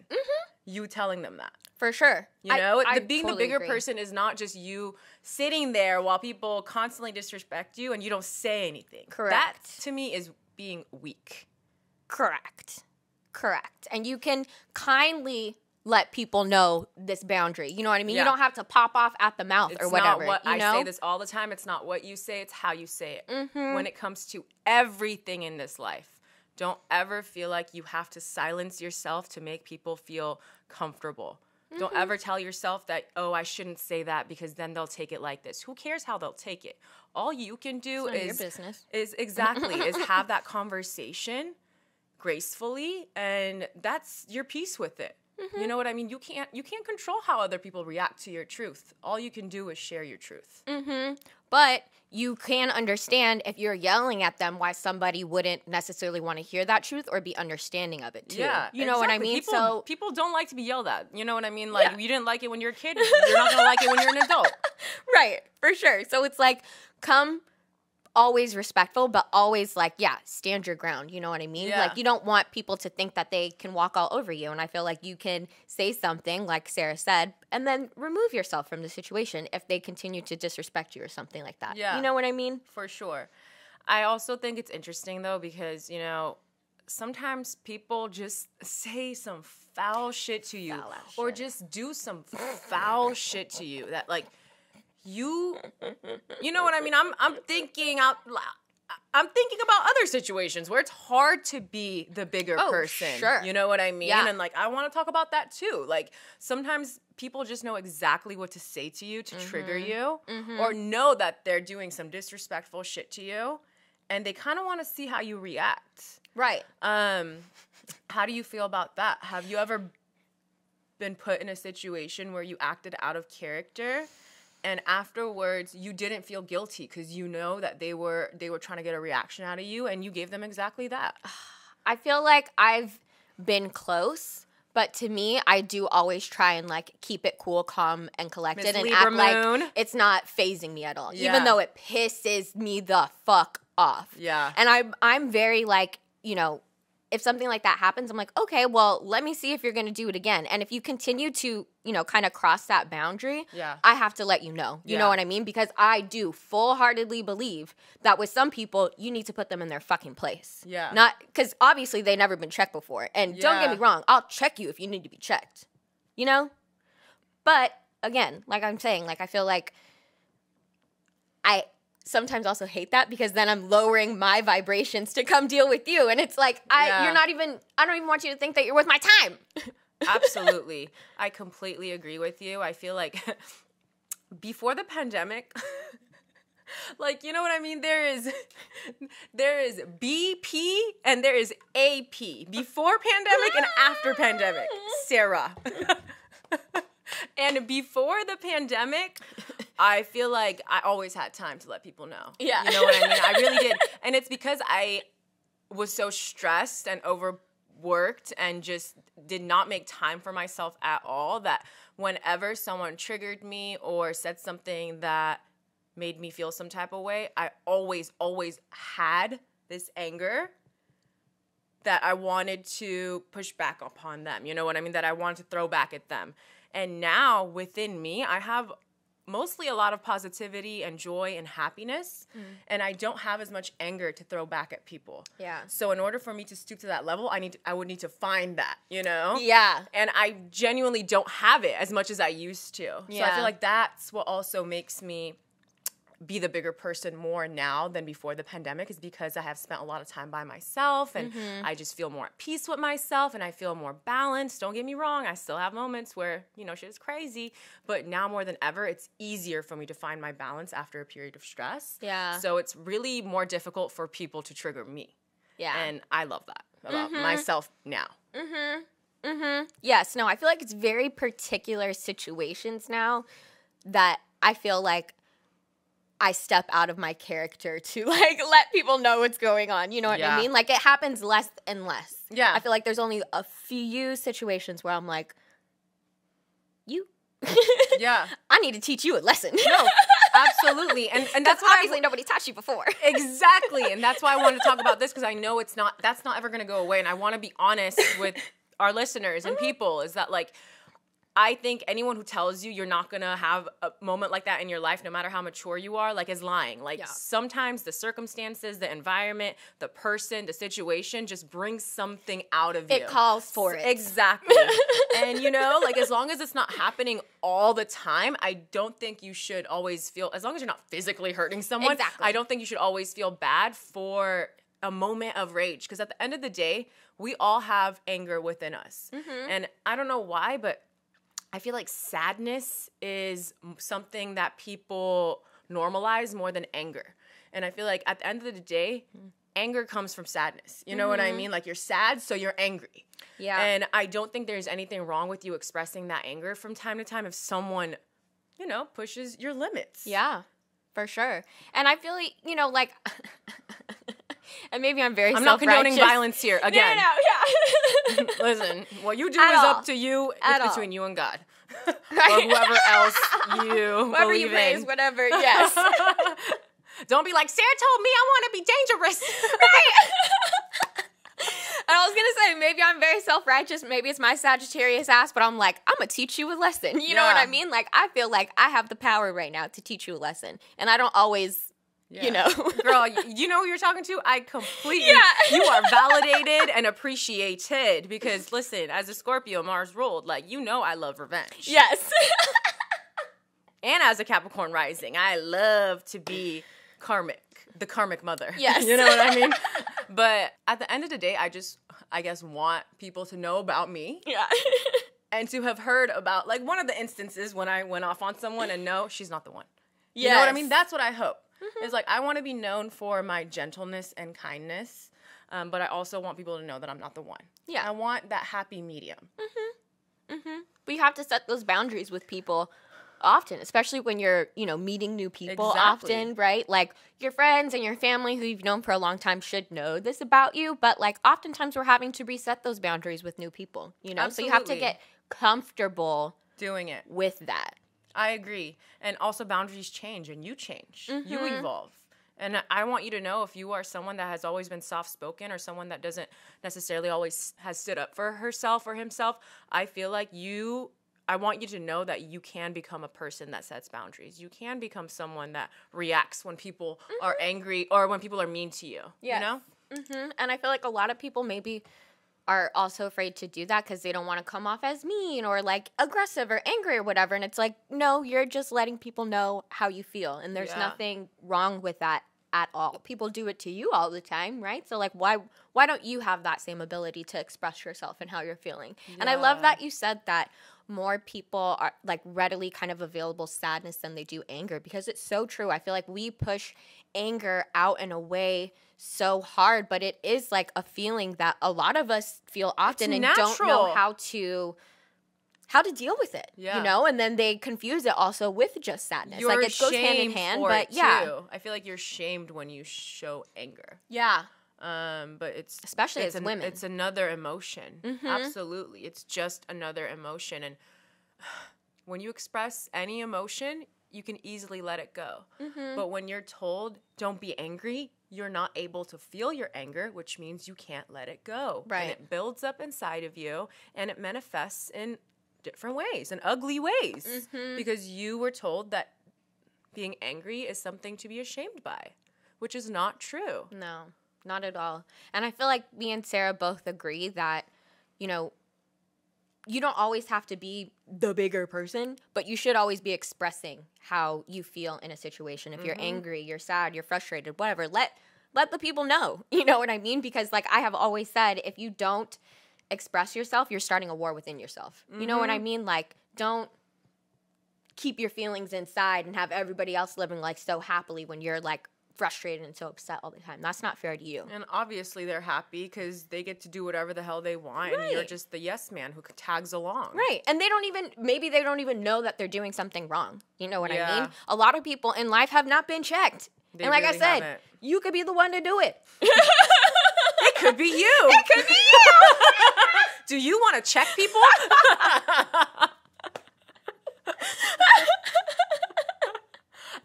You telling them that. For sure. You know, being totally the bigger agree. person is not just you sitting there while people constantly disrespect you and you don't say anything. Correct. That to me is being weak. Correct. And you can kindly let people know this boundary. You know what I mean? You don't have to pop off at the mouth or whatever. I say this all the time. It's not what you say, it's how you say it. When it comes to everything in this life, don't ever feel like you have to silence yourself to make people feel comfortable. Don't ever tell yourself that, oh, I shouldn't say that because then they'll take it like this. Who cares how they'll take it? All you can do is have that conversation gracefully, and that's your peace with it. You know what I mean? You can't control how other people react to your truth. All you can do is share your truth. But you can understand if you're yelling at them why somebody wouldn't necessarily want to hear that truth or be understanding of it too. Yeah, you know what I mean? People don't like to be yelled at. You know what I mean? Like you didn't like it when you're a kid, you're not gonna like it when you're an adult. Right, for sure. So it's like, come always respectful, but always like, stand your ground. You know what I mean? Like, you don't want people to think that they can walk all over you. And I feel like you can say something, like Sarah said, and then remove yourself from the situation if they continue to disrespect you or something like that. Yeah. You know what I mean? For sure. I also think it's interesting, though, because, you know, sometimes people just say some foul shit to you or just do some foul shit to you that, like, you know what I mean? I'm thinking about other situations where it's hard to be the bigger person. Sure. You know what I mean? Yeah. And like, I want to talk about that too. Like, sometimes people just know exactly what to say to you to trigger you or know that they're doing some disrespectful shit to you, and they kind of want to see how you react. Right. How do you feel about that? Have you ever been put in a situation where you acted out of character and afterwards you didn't feel guilty because you know that they were trying to get a reaction out of you and you gave them exactly that? I feel like I've been close, but to me, I do always try and like keep it cool, calm, and collected, and act like it's not phasing me at all, even though it pisses me the fuck off. Yeah. And I'm very like, you know, if something like that happens, I'm like, okay, well, let me see if you're going to do it again. And if you continue to, you know, kind of cross that boundary, I have to let you know. You know what I mean? Because I do full-heartedly believe that with some people, you need to put them in their fucking place. Yeah. Not, because obviously they've never been checked before. And don't get me wrong, I'll check you if you need to be checked. You know? But, again, like I'm saying, like I feel like I sometimes also hate that because then I'm lowering my vibrations to come deal with you. And it's like, I don't even want you to think that you're worth my time. Absolutely. I completely agree with you. I feel like before the pandemic, like, you know what I mean? There is BP and there is AP. Before pandemic and after pandemic. Sarah. And before the pandemic, I feel like I always had time to let people know. Yeah. You know what I mean? I really did. And it's because I was so stressed and worked and just did not make time for myself at all, that whenever someone triggered me or said something that made me feel some type of way, I always had this anger that I wanted to push back upon them. You know what I mean? That I wanted to throw back at them. And now within me, I have mostly a lot of positivity and joy and happiness. And I don't have as much anger to throw back at people. Yeah. So in order for me to stoop to that level, I would need to find that, you know? Yeah. And I genuinely don't have it as much as I used to. Yeah. So I feel like that's what also makes me be the bigger person more now than before the pandemic, is because I have spent a lot of time by myself, and I just feel more at peace with myself, and I feel more balanced. Don't get me wrong, I still have moments where, you know, shit is crazy, but now more than ever, it's easier for me to find my balance after a period of stress. Yeah. So it's really more difficult for people to trigger me. Yeah. And I love that about myself now. Yes, no, I feel like it's very particular situations now that I feel like I step out of my character to, like, let people know what's going on. You know what I mean? Like, it happens less and less. Yeah. I feel like there's only a few situations where I'm like, you. Yeah. I need to teach you a lesson. No, absolutely. And that's why obviously nobody taught you before. Exactly. And that's why I wanted to talk about this, because I know that's not ever going to go away. And I want to be honest with our listeners and people, is that, like, I think anyone who tells you you're not going to have a moment like that in your life, no matter how mature you are, like, is lying. Like, sometimes the circumstances, the environment, the person, the situation just brings something out of you. It calls for it. Exactly. And, you know, like, as long as it's not happening all the time, I don't think you should always feel, as long as you're not physically hurting someone, I don't think you should always feel bad for a moment of rage. Because at the end of the day, we all have anger within us. And I don't know why, but I feel like sadness is something that people normalize more than anger. And I feel like at the end of the day, anger comes from sadness. You know what I mean? Like, you're sad, so you're angry. Yeah. And I don't think there's anything wrong with you expressing that anger from time to time if someone, you know, pushes your limits. Yeah, for sure. And I feel like, you know, like, and maybe I'm very I'm not self-righteous. condoning violence here. Again. No, yeah. Listen, what you do At is all. up to you. At It's all. between you and God. Right. Or whoever else you Whoever believe you praise, in. whatever, yes. Don't be like, Sarah told me I want to be dangerous. Right. And I was going to say, maybe I'm very self-righteous. Maybe it's my Sagittarius ass, but I'm like, I'm going to teach you a lesson. You know what I mean? Like, I feel like I have the power right now to teach you a lesson. And I don't always, you know. Girl, you know who you're talking to? I completely, you are validated and appreciated, because, listen, as a Scorpio, Mars ruled, like, you know I love revenge. Yes. And as a Capricorn rising, I love to be karmic, the karmic mother. Yes. You know what I mean? But at the end of the day, I guess, want people to know about me. Yeah. And to have heard about, like, one of the instances when I went off on someone and no, she's not the one. Yes. You know what I mean? That's what I hope. It's like, I want to be known for my gentleness and kindness, but I also want people to know that I'm not the one. Yeah. I want that happy medium. But you have to set those boundaries with people often, especially when you're, you know, meeting new people Exactly. often, right? Like, your friends and your family who you've known for a long time should know this about you, but, like, oftentimes we're having to reset those boundaries with new people, you know? Absolutely. So you have to get comfortable Doing it. with that. I agree. And also, boundaries change and you change. You evolve. And I want you to know, if you are someone that has always been soft-spoken or someone that doesn't necessarily always has stood up for herself or himself, I feel like I want you to know that you can become a person that sets boundaries. You can become someone that reacts when people are angry or when people are mean to you. Yes. You know? And I feel like a lot of people maybe are also afraid to do that because they don't want to come off as mean or, like, aggressive or angry or whatever. And it's like, no, you're just letting people know how you feel. And there's nothing wrong with that at all. People do it to you all the time, right? So, like, why don't you have that same ability to express yourself and how you're feeling? And I love that you said that more people are, like, readily kind of available sadness than they do anger, because it's so true. I feel like we push anger out and away so hard, but it is, like, a feeling that a lot of us feel often and don't know how to deal with it, you know? And then they confuse it also with just sadness. You're like, it goes hand in hand, but too. I feel like you're shamed when you show anger. Yeah. But especially as women. It's another emotion. Mm-hmm. Absolutely. It's just another emotion. And when you express any emotion, you can easily let it go. Mm-hmm. But when you're told, don't be angry, you're not able to feel your anger, which means you can't let it go. Right. And it builds up inside of you, and it manifests in different ways, in ugly ways. Mm-hmm. Because you were told that being angry is something to be ashamed by, which is not true. No, not at all. And I feel like me and Sarah both agree that, you know, you don't always have to be the bigger person, but you should always be expressing how you feel in a situation. If you're angry, you're sad, you're frustrated, whatever, let the people know. You know what I mean? Because like I have always said, if you don't express yourself, you're starting a war within yourself. You know what I mean? Like, don't keep your feelings inside and have everybody else living like so happily when you're like frustrated and so upset all the time. That's not fair to you. And obviously they're happy because they get to do whatever the hell they want, and you're just the yes man who tags along. Right. And maybe they don't even know that they're doing something wrong. You know what I mean? Yeah. A lot of people in life have not been checked. They and like really I said, haven't. you could be the one to do it. It could be you. It could be you. Do you want to check people?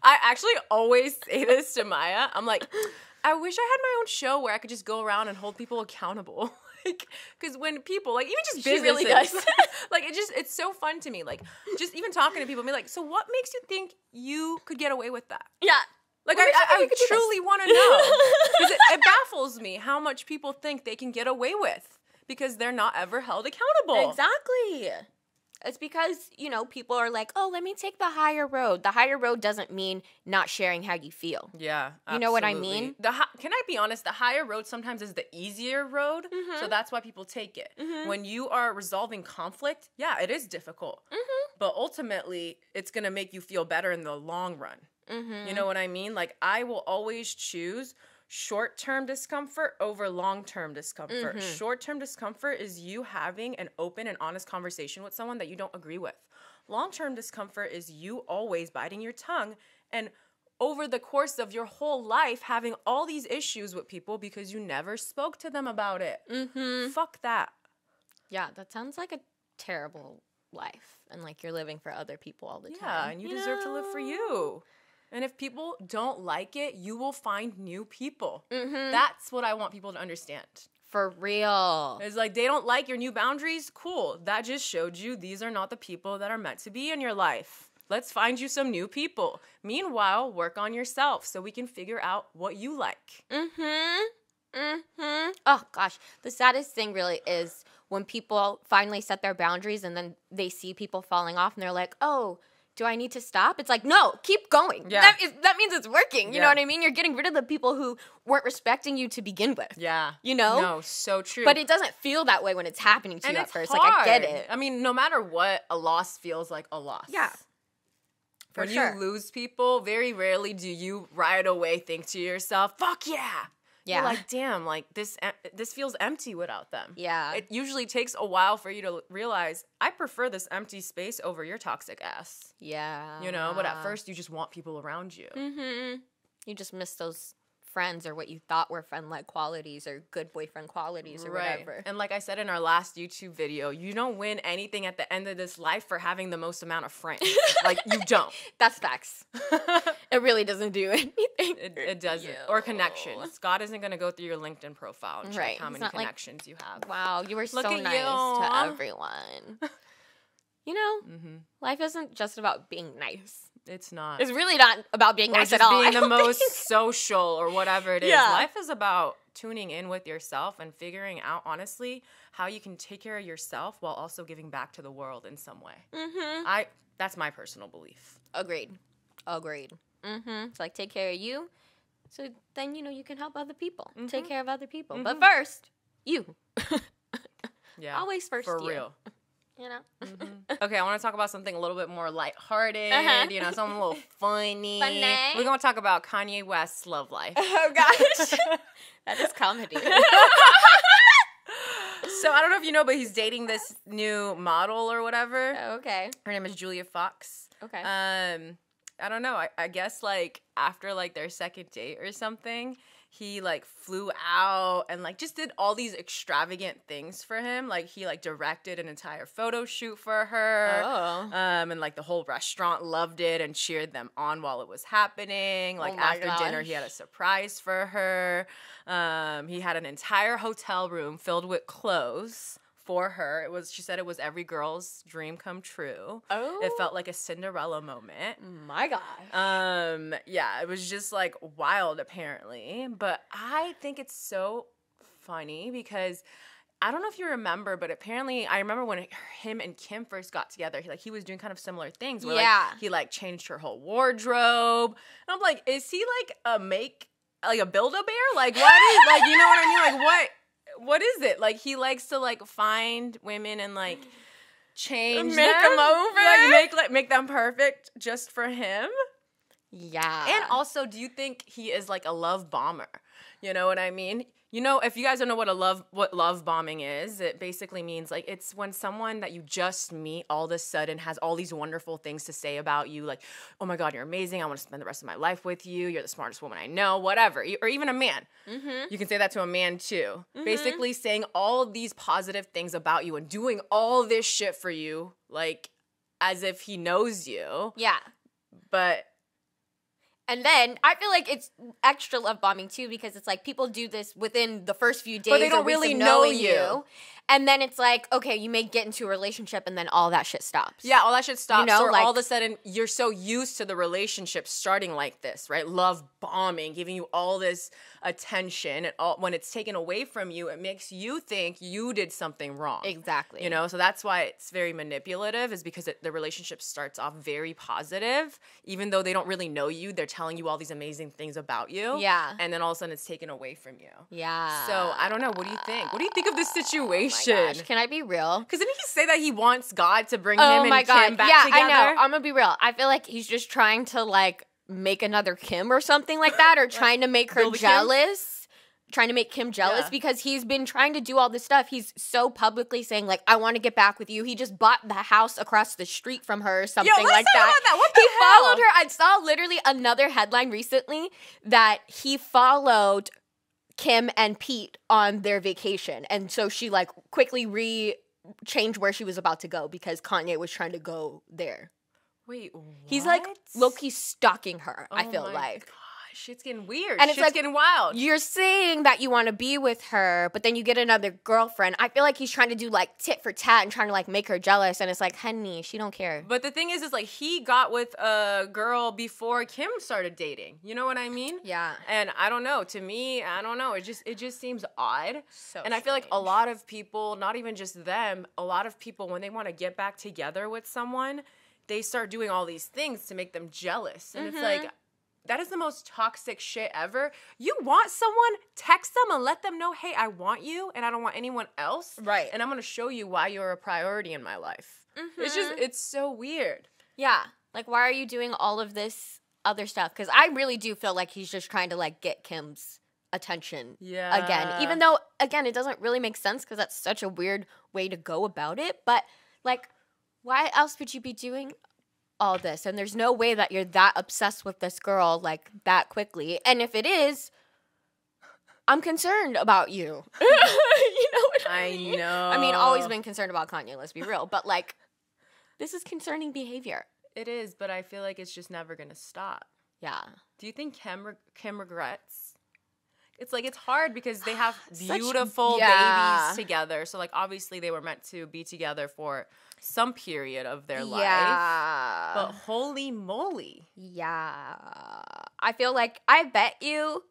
I actually always say this to Maya. I'm like, I wish I had my own show where I could just go around and hold people accountable. Like, because when people, like, even just businesses, really does. like, it's so fun to me. Like, just even talking to people, be like, so what makes you think you could get away with that? Yeah. Like, What makes you think I you could do truly want to know. Because it baffles me how much people think they can get away with because they're not ever held accountable. Exactly. It's because, you know, people are like, oh, let me take the higher road. The higher road doesn't mean not sharing how you feel. Yeah, absolutely. You know what I mean? Can I be honest? The higher road sometimes is the easier road, so that's why people take it. When you are resolving conflict, yeah, it is difficult. But ultimately, it's going to make you feel better in the long run. You know what I mean? Like, I will always choose short-term discomfort over long-term discomfort. Short-term discomfort is you having an open and honest conversation with someone that you don't agree with. Long-term discomfort is you always biting your tongue and over the course of your whole life having all these issues with people because you never spoke to them about it. Fuck that. Yeah, that sounds like a terrible life. And like you're living for other people all the time. Yeah, and you deserve to live for you. And if people don't like it, you will find new people. That's what I want people to understand. For real. It's like, they don't like your new boundaries? Cool. That just showed you these are not the people that are meant to be in your life. Let's find you some new people. Meanwhile, work on yourself so we can figure out what you like. Oh, gosh. The saddest thing really is when people finally set their boundaries and then they see people falling off and they're like, oh, do I need to stop? It's like, no, keep going. Yeah. That means it's working. You know what I mean? You're getting rid of the people who weren't respecting you to begin with. Yeah. You know? No, so true. But it doesn't feel that way when it's happening to you at first. Hard. Like, I get it. I mean, no matter what, a loss feels like a loss. Yeah. When you lose people, very rarely do you right away think to yourself, fuck yeah. Yeah. You're like, damn, like this feels empty without them. Yeah. It usually takes a while for you to realize, I prefer this empty space over your toxic ass. Yeah. You know, but at first you just want people around you. You just miss those friends or what you thought were friend-like qualities or good boyfriend qualities or whatever. And like I said in our last YouTube video, you don't win anything at the end of this life for having the most amount of friends. Like, you don't. That's facts. It really doesn't do anything. It doesn't. Or connections. God isn't going to go through your LinkedIn profile and check how many connections you have. Wow, you were so Look at nice you. to everyone. You know, life isn't just about being nice. It's not. It's really not about being nice just at all. being the most social or whatever it is. Yeah. Life is about tuning in with yourself and figuring out, honestly, how you can take care of yourself while also giving back to the world in some way. That's my personal belief. Agreed. It's like, take care of you, so then, you know, you can help other people. Take care of other people. But first, you. Yeah. Always first For you. real. You know? Okay, I want to talk about something a little bit more lighthearted, you know, something a little funny. We're going to talk about Kanye West's love life. Oh, gosh. That is comedy. So I don't know if you know, but he's dating this new model or whatever. Oh, okay. Her name is Julia Fox. Okay. I don't know. I guess, like, after, like, their second date or something, he like flew out and like just did all these extravagant things for him. Like he like directed an entire photo shoot for her. Oh. And like the whole restaurant loved it and cheered them on while it was happening. Like after dinner, he had a surprise for her. He had an entire hotel room filled with clothes for her. She said it was every girl's dream come true. Oh. It felt like a Cinderella moment. My gosh. Yeah, it was just like wild apparently. But I think it's so funny because I don't know if you remember, but apparently I remember when him and Kim first got together, he was doing kind of similar things where like he like changed her whole wardrobe. And I'm like, is he like a Build-A-Bear? Like what like you know what I mean? Like what is it? Like he likes to like find women and like change them over, like make them perfect just for him. Yeah. And also, do you think he is like a love bomber? You know what I mean? You know, if you guys don't know what love bombing is, it basically means like it's when someone that you just meet all of a sudden has all these wonderful things to say about you, like, oh my God, you're amazing. I want to spend the rest of my life with you. You're the smartest woman I know, whatever. Or even a man. Mm-hmm. You can say that to a man too. Mm-hmm. Basically saying all of these positive things about you and doing all this shit for you, like as if he knows you. Yeah. But... And then I feel like it's extra love bombing too because it's like people do this within the first few days. But they don't really know you. And then it's like, okay, you may get into a relationship and then all that shit stops. Yeah, all that shit stops. You know, or like, all of a sudden you're so used to the relationship starting like this, right? Love bombing, giving you all this attention. And when it's taken away from you, it makes you think you did something wrong. Exactly. You know, so that's why it's very manipulative is because the relationship starts off very positive. Even though they don't really know you, they're telling you all these amazing things about you. Yeah. And then all of a sudden it's taken away from you. Yeah. So I don't know. What do you think? What do you think of this situation? Oh my gosh. Can I be real? Because didn't he say that he wants God to bring him and Kim back together? I know. I'm gonna be real. I feel like he's just trying to like make another Kim or something like that, or trying to make her jealous. Trying to make Kim jealous because he's been trying to do all this stuff. He's so publicly saying like, I want to get back with you. He just bought the house across the street from her or something like that. What the hell? Followed her. I saw literally another headline recently that he followed Kim and Pete on their vacation. And so she like quickly changed where she was about to go because Kanye was trying to go there. Wait, what? He's like low-key stalking her, I feel like. Gosh, shit's getting weird. And it's like, getting wild. You're saying that you want to be with her, but then you get another girlfriend. I feel like he's trying to do like tit for tat and trying to like make her jealous. And it's like, honey, she don't care. But the thing is like he got with a girl before Kim started dating. You know what I mean? Yeah. And I don't know. To me, I don't know. It just seems odd. So and I feel like a lot of people, not even just them, a lot of people when they want to get back together with someone, they start doing all these things to make them jealous. And it's like, that is the most toxic shit ever. You want someone, text them and let them know, hey, I want you and I don't want anyone else. Right. And I'm going to show you why you're a priority in my life. Mm-hmm. It's so weird. Yeah. Like, why are you doing all of this other stuff? Because I really do feel like he's just trying to, like, get Kim's attention again. Even though, again, it doesn't really make sense because that's such a weird way to go about it. But, like, why else would you be doing all this? And there's no way that you're that obsessed with this girl like that quickly. And if it is, I'm concerned about you. You know what I mean? I know. I mean, always been concerned about Kanye, let's be real. But like, this is concerning behavior. It is, but I feel like it's just never going to stop. Yeah. Do you think Kim regrets? It's like, it's hard because they have beautiful babies together. So like, obviously they were meant to be together for some period of their life. But holy moly. Yeah. I feel like, I bet you,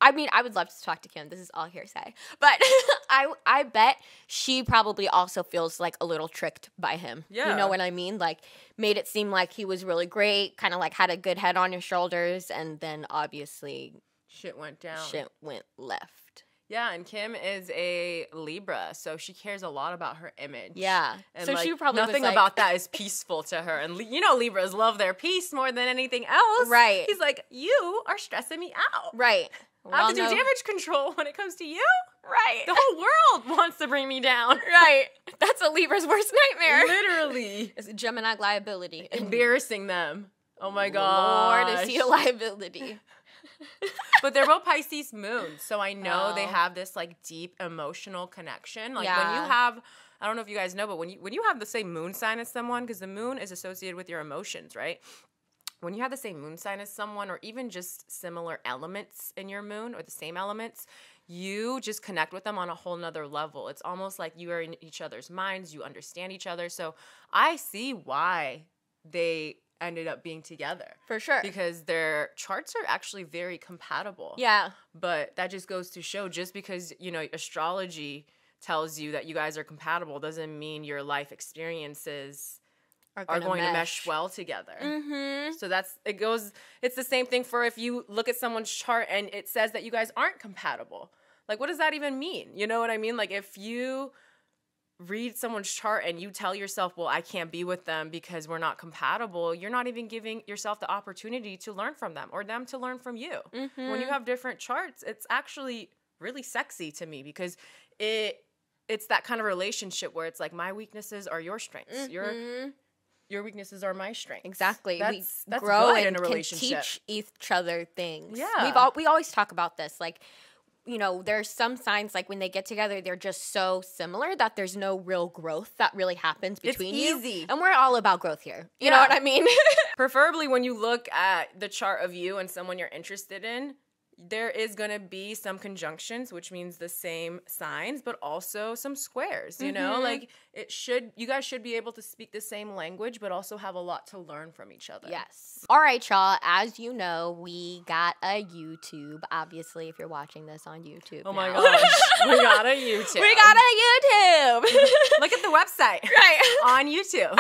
I mean, I would love to talk to Kim. This is all hearsay. But I bet she probably also feels like a little tricked by him. Yeah. You know what I mean? Like, made it seem like he was really great, kind of like had a good head on his shoulders, and then obviously shit went down. Shit went left. Yeah, and Kim is a Libra, so she cares a lot about her image. Yeah. And so like, she probably nothing was like, about that is peaceful to her. And you know Libras love their peace more than anything else. Right. He's like, you are stressing me out. Right. I have to do damage control when it comes to you. Right. The whole world wants to bring me down. Right. That's a Libra's worst nightmare. Literally. It's a Gemini liability. Embarrassing them. Oh my God. Lord, is he a liability? But they're both Pisces moons, so I know they have this like deep emotional connection. Like when you have, I don't know if you guys know, but when you have the same moon sign as someone, because the moon is associated with your emotions, right? When you have the same moon sign as someone, or even just similar elements in your moon, or the same elements, you just connect with them on a whole nother level. It's almost like you are in each other's minds, you understand each other. So I see why they ended up being together. For sure. Because their charts are actually very compatible. Yeah. But that just goes to show, just because, you know, astrology tells you that you guys are compatible doesn't mean your life experiences are going to mesh well together. So it's the same thing for if you look at someone's chart and it says that you guys aren't compatible. Like, what does that even mean? You know what I mean? Like, if you read someone's chart and you tell yourself, well, I can't be with them because we're not compatible, you're not even giving yourself the opportunity to learn from them or them to learn from you. When you have different charts, it's actually really sexy to me, because it's that kind of relationship where it's like, my weaknesses are your strengths. Your weaknesses are my strengths. Exactly. That's grow good and in a relationship. can teach each other things. Yeah. We always talk about this. Like, you know, there's some signs, like when they get together, they're just so similar that there's no real growth that really happens between you. It's easy. And we're all about growth here. You know what I mean? Preferably when you look at the chart of you and someone you're interested in, there is going to be some conjunctions, which means the same signs, but also some squares, you know? Like, you guys should be able to speak the same language, but also have a lot to learn from each other. Yes. All right, y'all. As you know, we got a YouTube. Obviously, if you're watching this on YouTube. Oh my gosh. We got a YouTube. We got a YouTube. Look at the website. Right. On YouTube.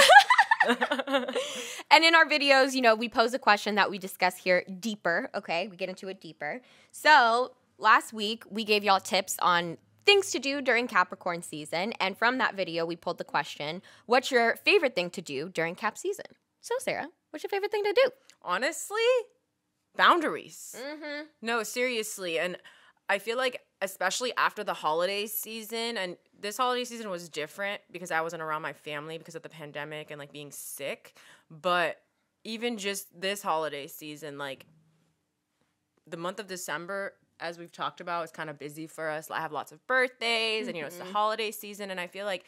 And in our videos, you know, we pose a question that we discuss here deeper, okay? We get into it deeper. So last week, we gave y'all tips on things to do during Capricorn season. And from that video, we pulled the question, what's your favorite thing to do during Cap season? So Sarah, what's your favorite thing to do? Honestly, boundaries. No, seriously. And I feel like, especially after the holiday season, and this holiday season was different because I wasn't around my family because of the pandemic and like being sick. But even just this holiday season, like the month of December, as we've talked about, is kind of busy for us. I have lots of birthdays and, you know, it's the holiday season. And I feel like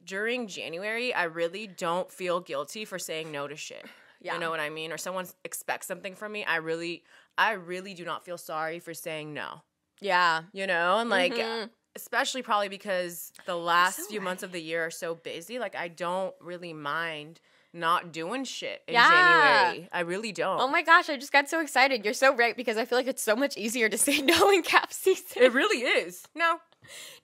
during January, I really don't feel guilty for saying no to shit. Yeah. You know what I mean? Or someone expects something from me. I really do not feel sorry for saying no. Yeah. You know, and like, especially probably because the last few months of the year are so busy. Like, I don't really mind not doing shit in January. I really don't. Oh my gosh, I just got so excited. You're so right, because I feel like it's so much easier to say no in Cap season. It really is. No,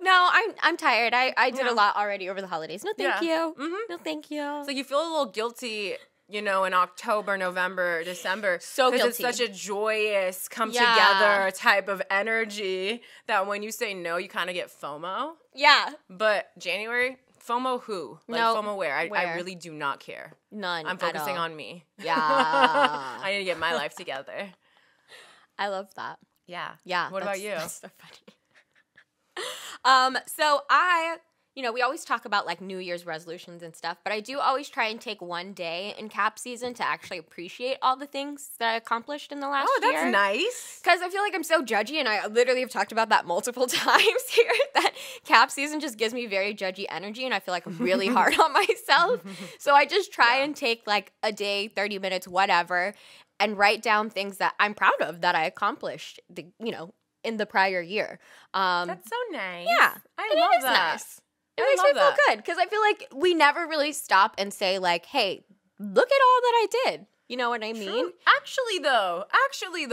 I'm tired. I did a lot already over the holidays. No, thank you. No, thank you. So you feel a little guilty, you know, in October, November, December. So guilty. Because it's such a joyous come-together type of energy that when you say no, you kind of get FOMO. Yeah. But January, FOMO who? Like, FOMO where? I really do not care. None. I'm focusing on me. Yeah. I need to get my life together. I love that. Yeah. Yeah. What about you? That's so funny. So you know, we always talk about like New Year's resolutions and stuff, but I do always try and take one day in Cap season to actually appreciate all the things that I accomplished in the last year. Oh, that's nice. Because I feel like I'm so judgy, and I literally have talked about that multiple times here, that Cap season just gives me very judgy energy, and I feel like I'm really hard on myself. So I just try and take like a day, 30 minutes, whatever, and write down things that I'm proud of that I accomplished, in the prior year. That's so nice. Yeah. I love that. Nice. It makes me feel good, because I feel like we never really stop and say like, hey, look at all that I did. You know what I mean? True. Actually though,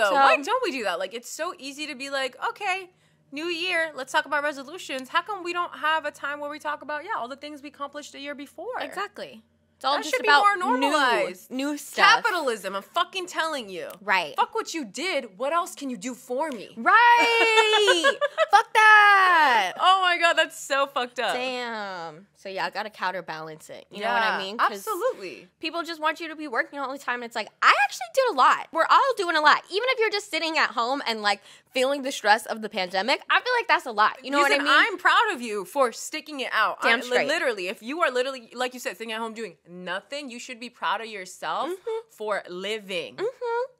So, why don't we do that? Like, it's so easy to be like, okay, New Year, let's talk about resolutions. How come we don't have a time where we talk about, all the things we accomplished the year before? Exactly. It's all that just should about be more normalized. New stuff. Capitalism, I'm fucking telling you. Right. Fuck what you did. What else can you do for me? Right. Fuck that. Oh my God, that's so fucked up. Damn. So I gotta counterbalance it. You know what I mean? Absolutely. People just want you to be working all the time, and it's like, I actually did a lot. We're all doing a lot. Even if you're just sitting at home and like feeling the stress of the pandemic, I feel like that's a lot. You know what I mean? I'm proud of you for sticking it out. Damn straight. Literally, if you are literally, like you said, sitting at home doing nothing, you should be proud of yourself for living.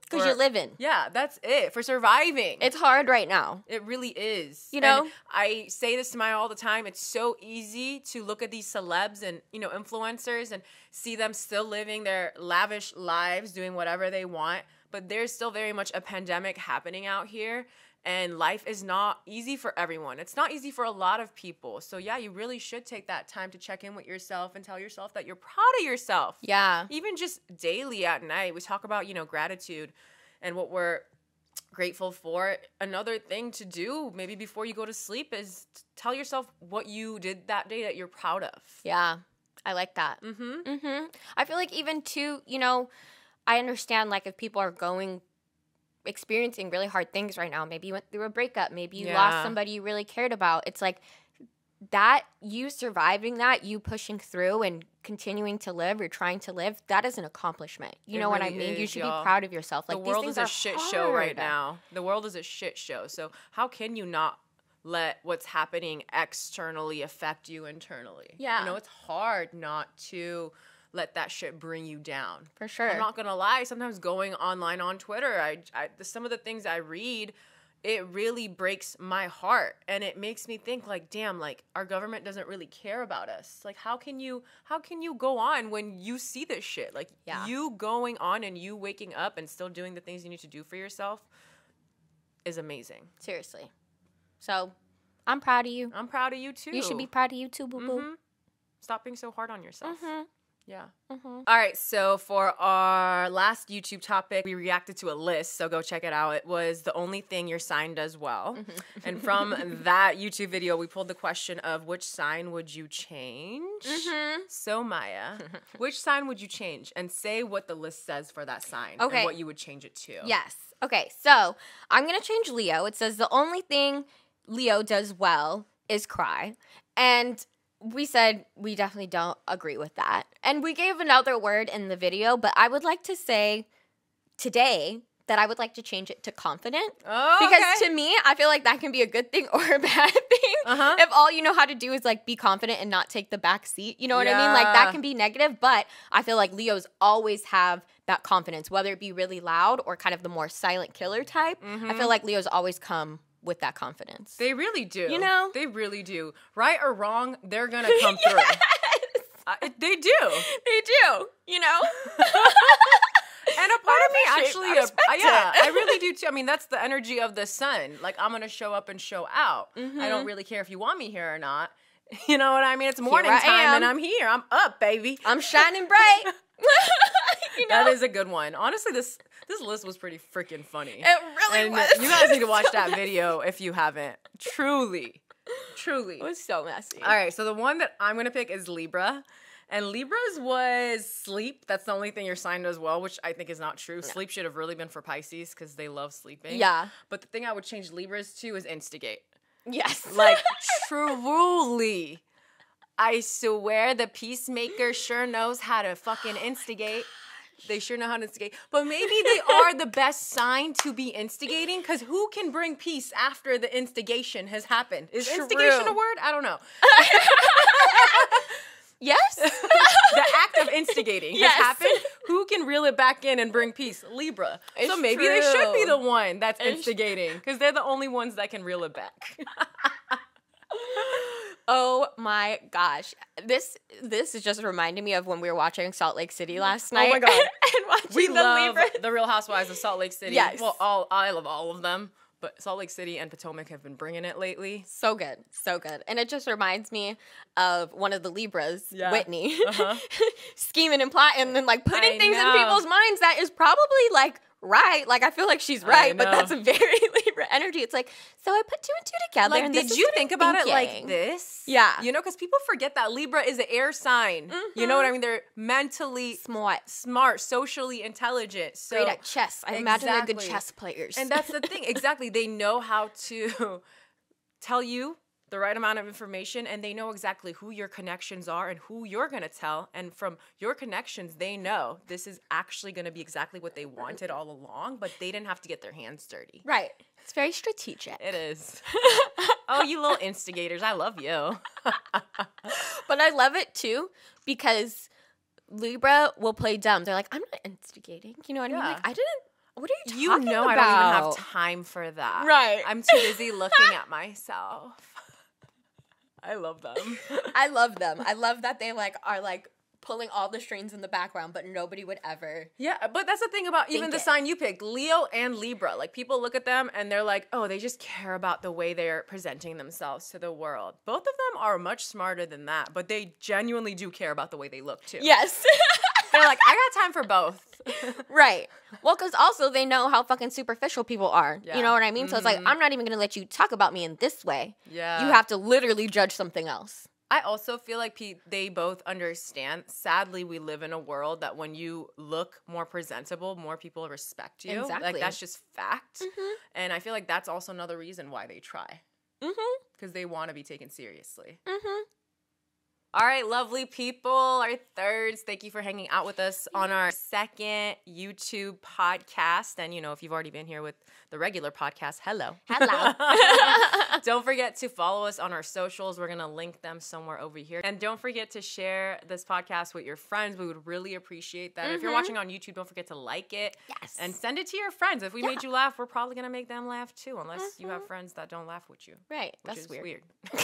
Because you're living. Yeah, that's it. For surviving. It's hard right now. It really is. You know? And I say this to Maya all the time. It's so easy to look at these celebs and, influencers and see them still living their lavish lives, doing whatever they want. But there's still very much a pandemic happening out here. And life is not easy for everyone. It's not easy for a lot of people. So, yeah, you really should take that time to check in with yourself and tell yourself that you're proud of yourself. Yeah. Even just daily at night. We talk about, gratitude and what we're grateful for. Another thing to do maybe before you go to sleep is tell yourself what you did that day that you're proud of. Yeah. I like that. I feel like even too, I understand like if people are experiencing really hard things right now. Maybe you went through a breakup. Maybe you lost somebody you really cared about. It's like that, you surviving that, you pushing through and continuing to live or trying to live, that is an accomplishment. You know what I mean? You should be proud of yourself. Like, the world is a shit show right now. The world is a shit show. So how can you not let what's happening externally affect you internally? Yeah. It's hard not to let that shit bring you down. For sure. I'm not gonna lie. Sometimes going online on Twitter, some of the things I read, it really breaks my heart, and it makes me think like, damn, like our government doesn't really care about us. Like, how can you go on when you see this shit? Like, you going on and you waking up and still doing the things you need to do for yourself is amazing. Seriously. So, I'm proud of you. I'm proud of you too. You should be proud of you too, boo boo. Stop being so hard on yourself. Yeah. All right. So for our last YouTube topic, we reacted to a list. So go check it out. It was the only thing your sign does well. And from that YouTube video, we pulled the question of which sign would you change? So Maya, which sign would you change? And say what the list says for that sign. And what you would change it to. Yes. Okay. So I'm going to change Leo. It says the only thing Leo does well is cry. And we said we definitely don't agree with that. And we gave another word in the video, but I would like to say today that I would like to change it to confident. Oh, because to me, I feel like that can be a good thing or a bad thing. If all you know how to do is like be confident and not take the back seat. You know what I mean? Like that can be negative, but I feel like Leos always have that confidence, whether it be really loud or kind of the more silent killer type. I feel like Leos always come with that confidence. They really do. They really do. Right or wrong, they're going to come through. They do. They do, And a part of me actually, I really do too. I mean, that's the energy of the sun. Like, I'm going to show up and show out. I don't really care if you want me here or not. You know what I mean? It's morning time and I'm here. I'm up, baby. I'm shining bright. That is a good one. Honestly, this list was pretty freaking funny. It really was. You guys need to watch that video if you haven't. Truly. It was so messy. All right, so the one that I'm going to pick is Libra. And Libra's was sleep. That's the only thing your sign does well, which I think is not true. No. Sleep should have really been for Pisces because they love sleeping. Yeah. But the thing I would change Libra's to is instigate. Yes. Like, truly. I swear the peacemaker sure knows how to fucking instigate. They sure know how to instigate. But maybe they are the best sign to be instigating, because who can bring peace after the instigation has happened? Is instigation a word? I don't know. Yes. The act of instigating has happened. Who can reel it back in and bring peace? Libra. So maybe they should be the one that's instigating, because they're the only ones that can reel it back. Oh my gosh. This is just reminding me of when we were watching Salt Lake City last night. Oh my God. And watching we love the Real Housewives of Salt Lake City. Yes. Well, I love all of them. But Salt Lake City and Potomac have been bringing it lately. So good. So good. And it just reminds me of one of the Libras, Whitney, scheming and plotting and then like putting things in people's minds that is probably like right. Like, I feel like she's right, but that's a very Libra energy. It's like, so I put two and two together. Like, and did you think about it like this? Yeah. You know, because people forget that Libra is an air sign. You know what I mean? They're mentally smart, socially intelligent. So great at chess. I imagine they're good chess players. And that's the thing. Exactly. They know how to tell you the right amount of information, and they know exactly who your connections are and who you're going to tell. And from your connections, they know this is actually going to be exactly what they wanted all along, but they didn't have to get their hands dirty. Right. It's very strategic. It is. Oh, you little instigators. I love you. But I love it, too, because Libra will play dumb. They're like, I'm not instigating. You know what I mean? Like, I didn't What are you You talking know about? I don't even have time for that. Right. I'm too busy looking at myself. I love them. I love them. I love that they like are like pulling all the strings in the background, but nobody would ever. Yeah, but that's the thing about even the sign you picked, Leo and Libra. Like, people look at them and they're like, oh, they just care about the way they're presenting themselves to the world. Both of them are much smarter than that, but they genuinely do care about the way they look too. Yes. They're like, I got time for both. Right. Well, because also they know how fucking superficial people are. Yeah. You know what I mean? So it's like, I'm not even going to let you talk about me in this way. Yeah. You have to literally judge something else. I also feel like they both understand. Sadly, we live in a world that when you look more presentable, more people respect you. Exactly. Like, that's just fact. And I feel like that's also another reason why they try. Because they want to be taken seriously. All right, lovely people, our thirds, thank you for hanging out with us on our second YouTube podcast. And, you know, if you've already been here with the regular podcast, hello. Hello. Don't forget to follow us on our socials. We're going to link them somewhere over here. And don't forget to share this podcast with your friends. We would really appreciate that. If you're watching on YouTube, don't forget to like it. Yes. And send it to your friends. If we made you laugh, we're probably going to make them laugh too, unless you have friends that don't laugh with you. Right. Which That's is weird. We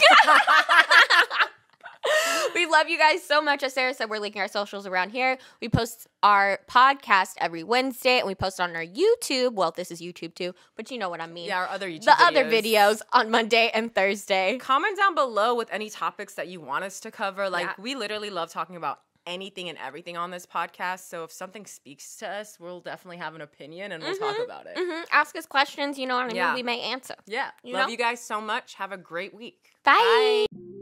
We love you guys so much. As Sarah said, we're linking our socials around here. We post our podcast every Wednesday, and we post on our YouTube. Well, this is YouTube too, but you know what I mean. Yeah, our other YouTube The other videos on Monday and Thursday. Comment down below with any topics that you want us to cover. Like, we literally love talking about anything and everything on this podcast. So if something speaks to us, we'll definitely have an opinion and we'll talk about it. Ask us questions, you know what I mean? We may answer. Yeah. You Love know? you guys so much. Have a great week. Bye. Bye.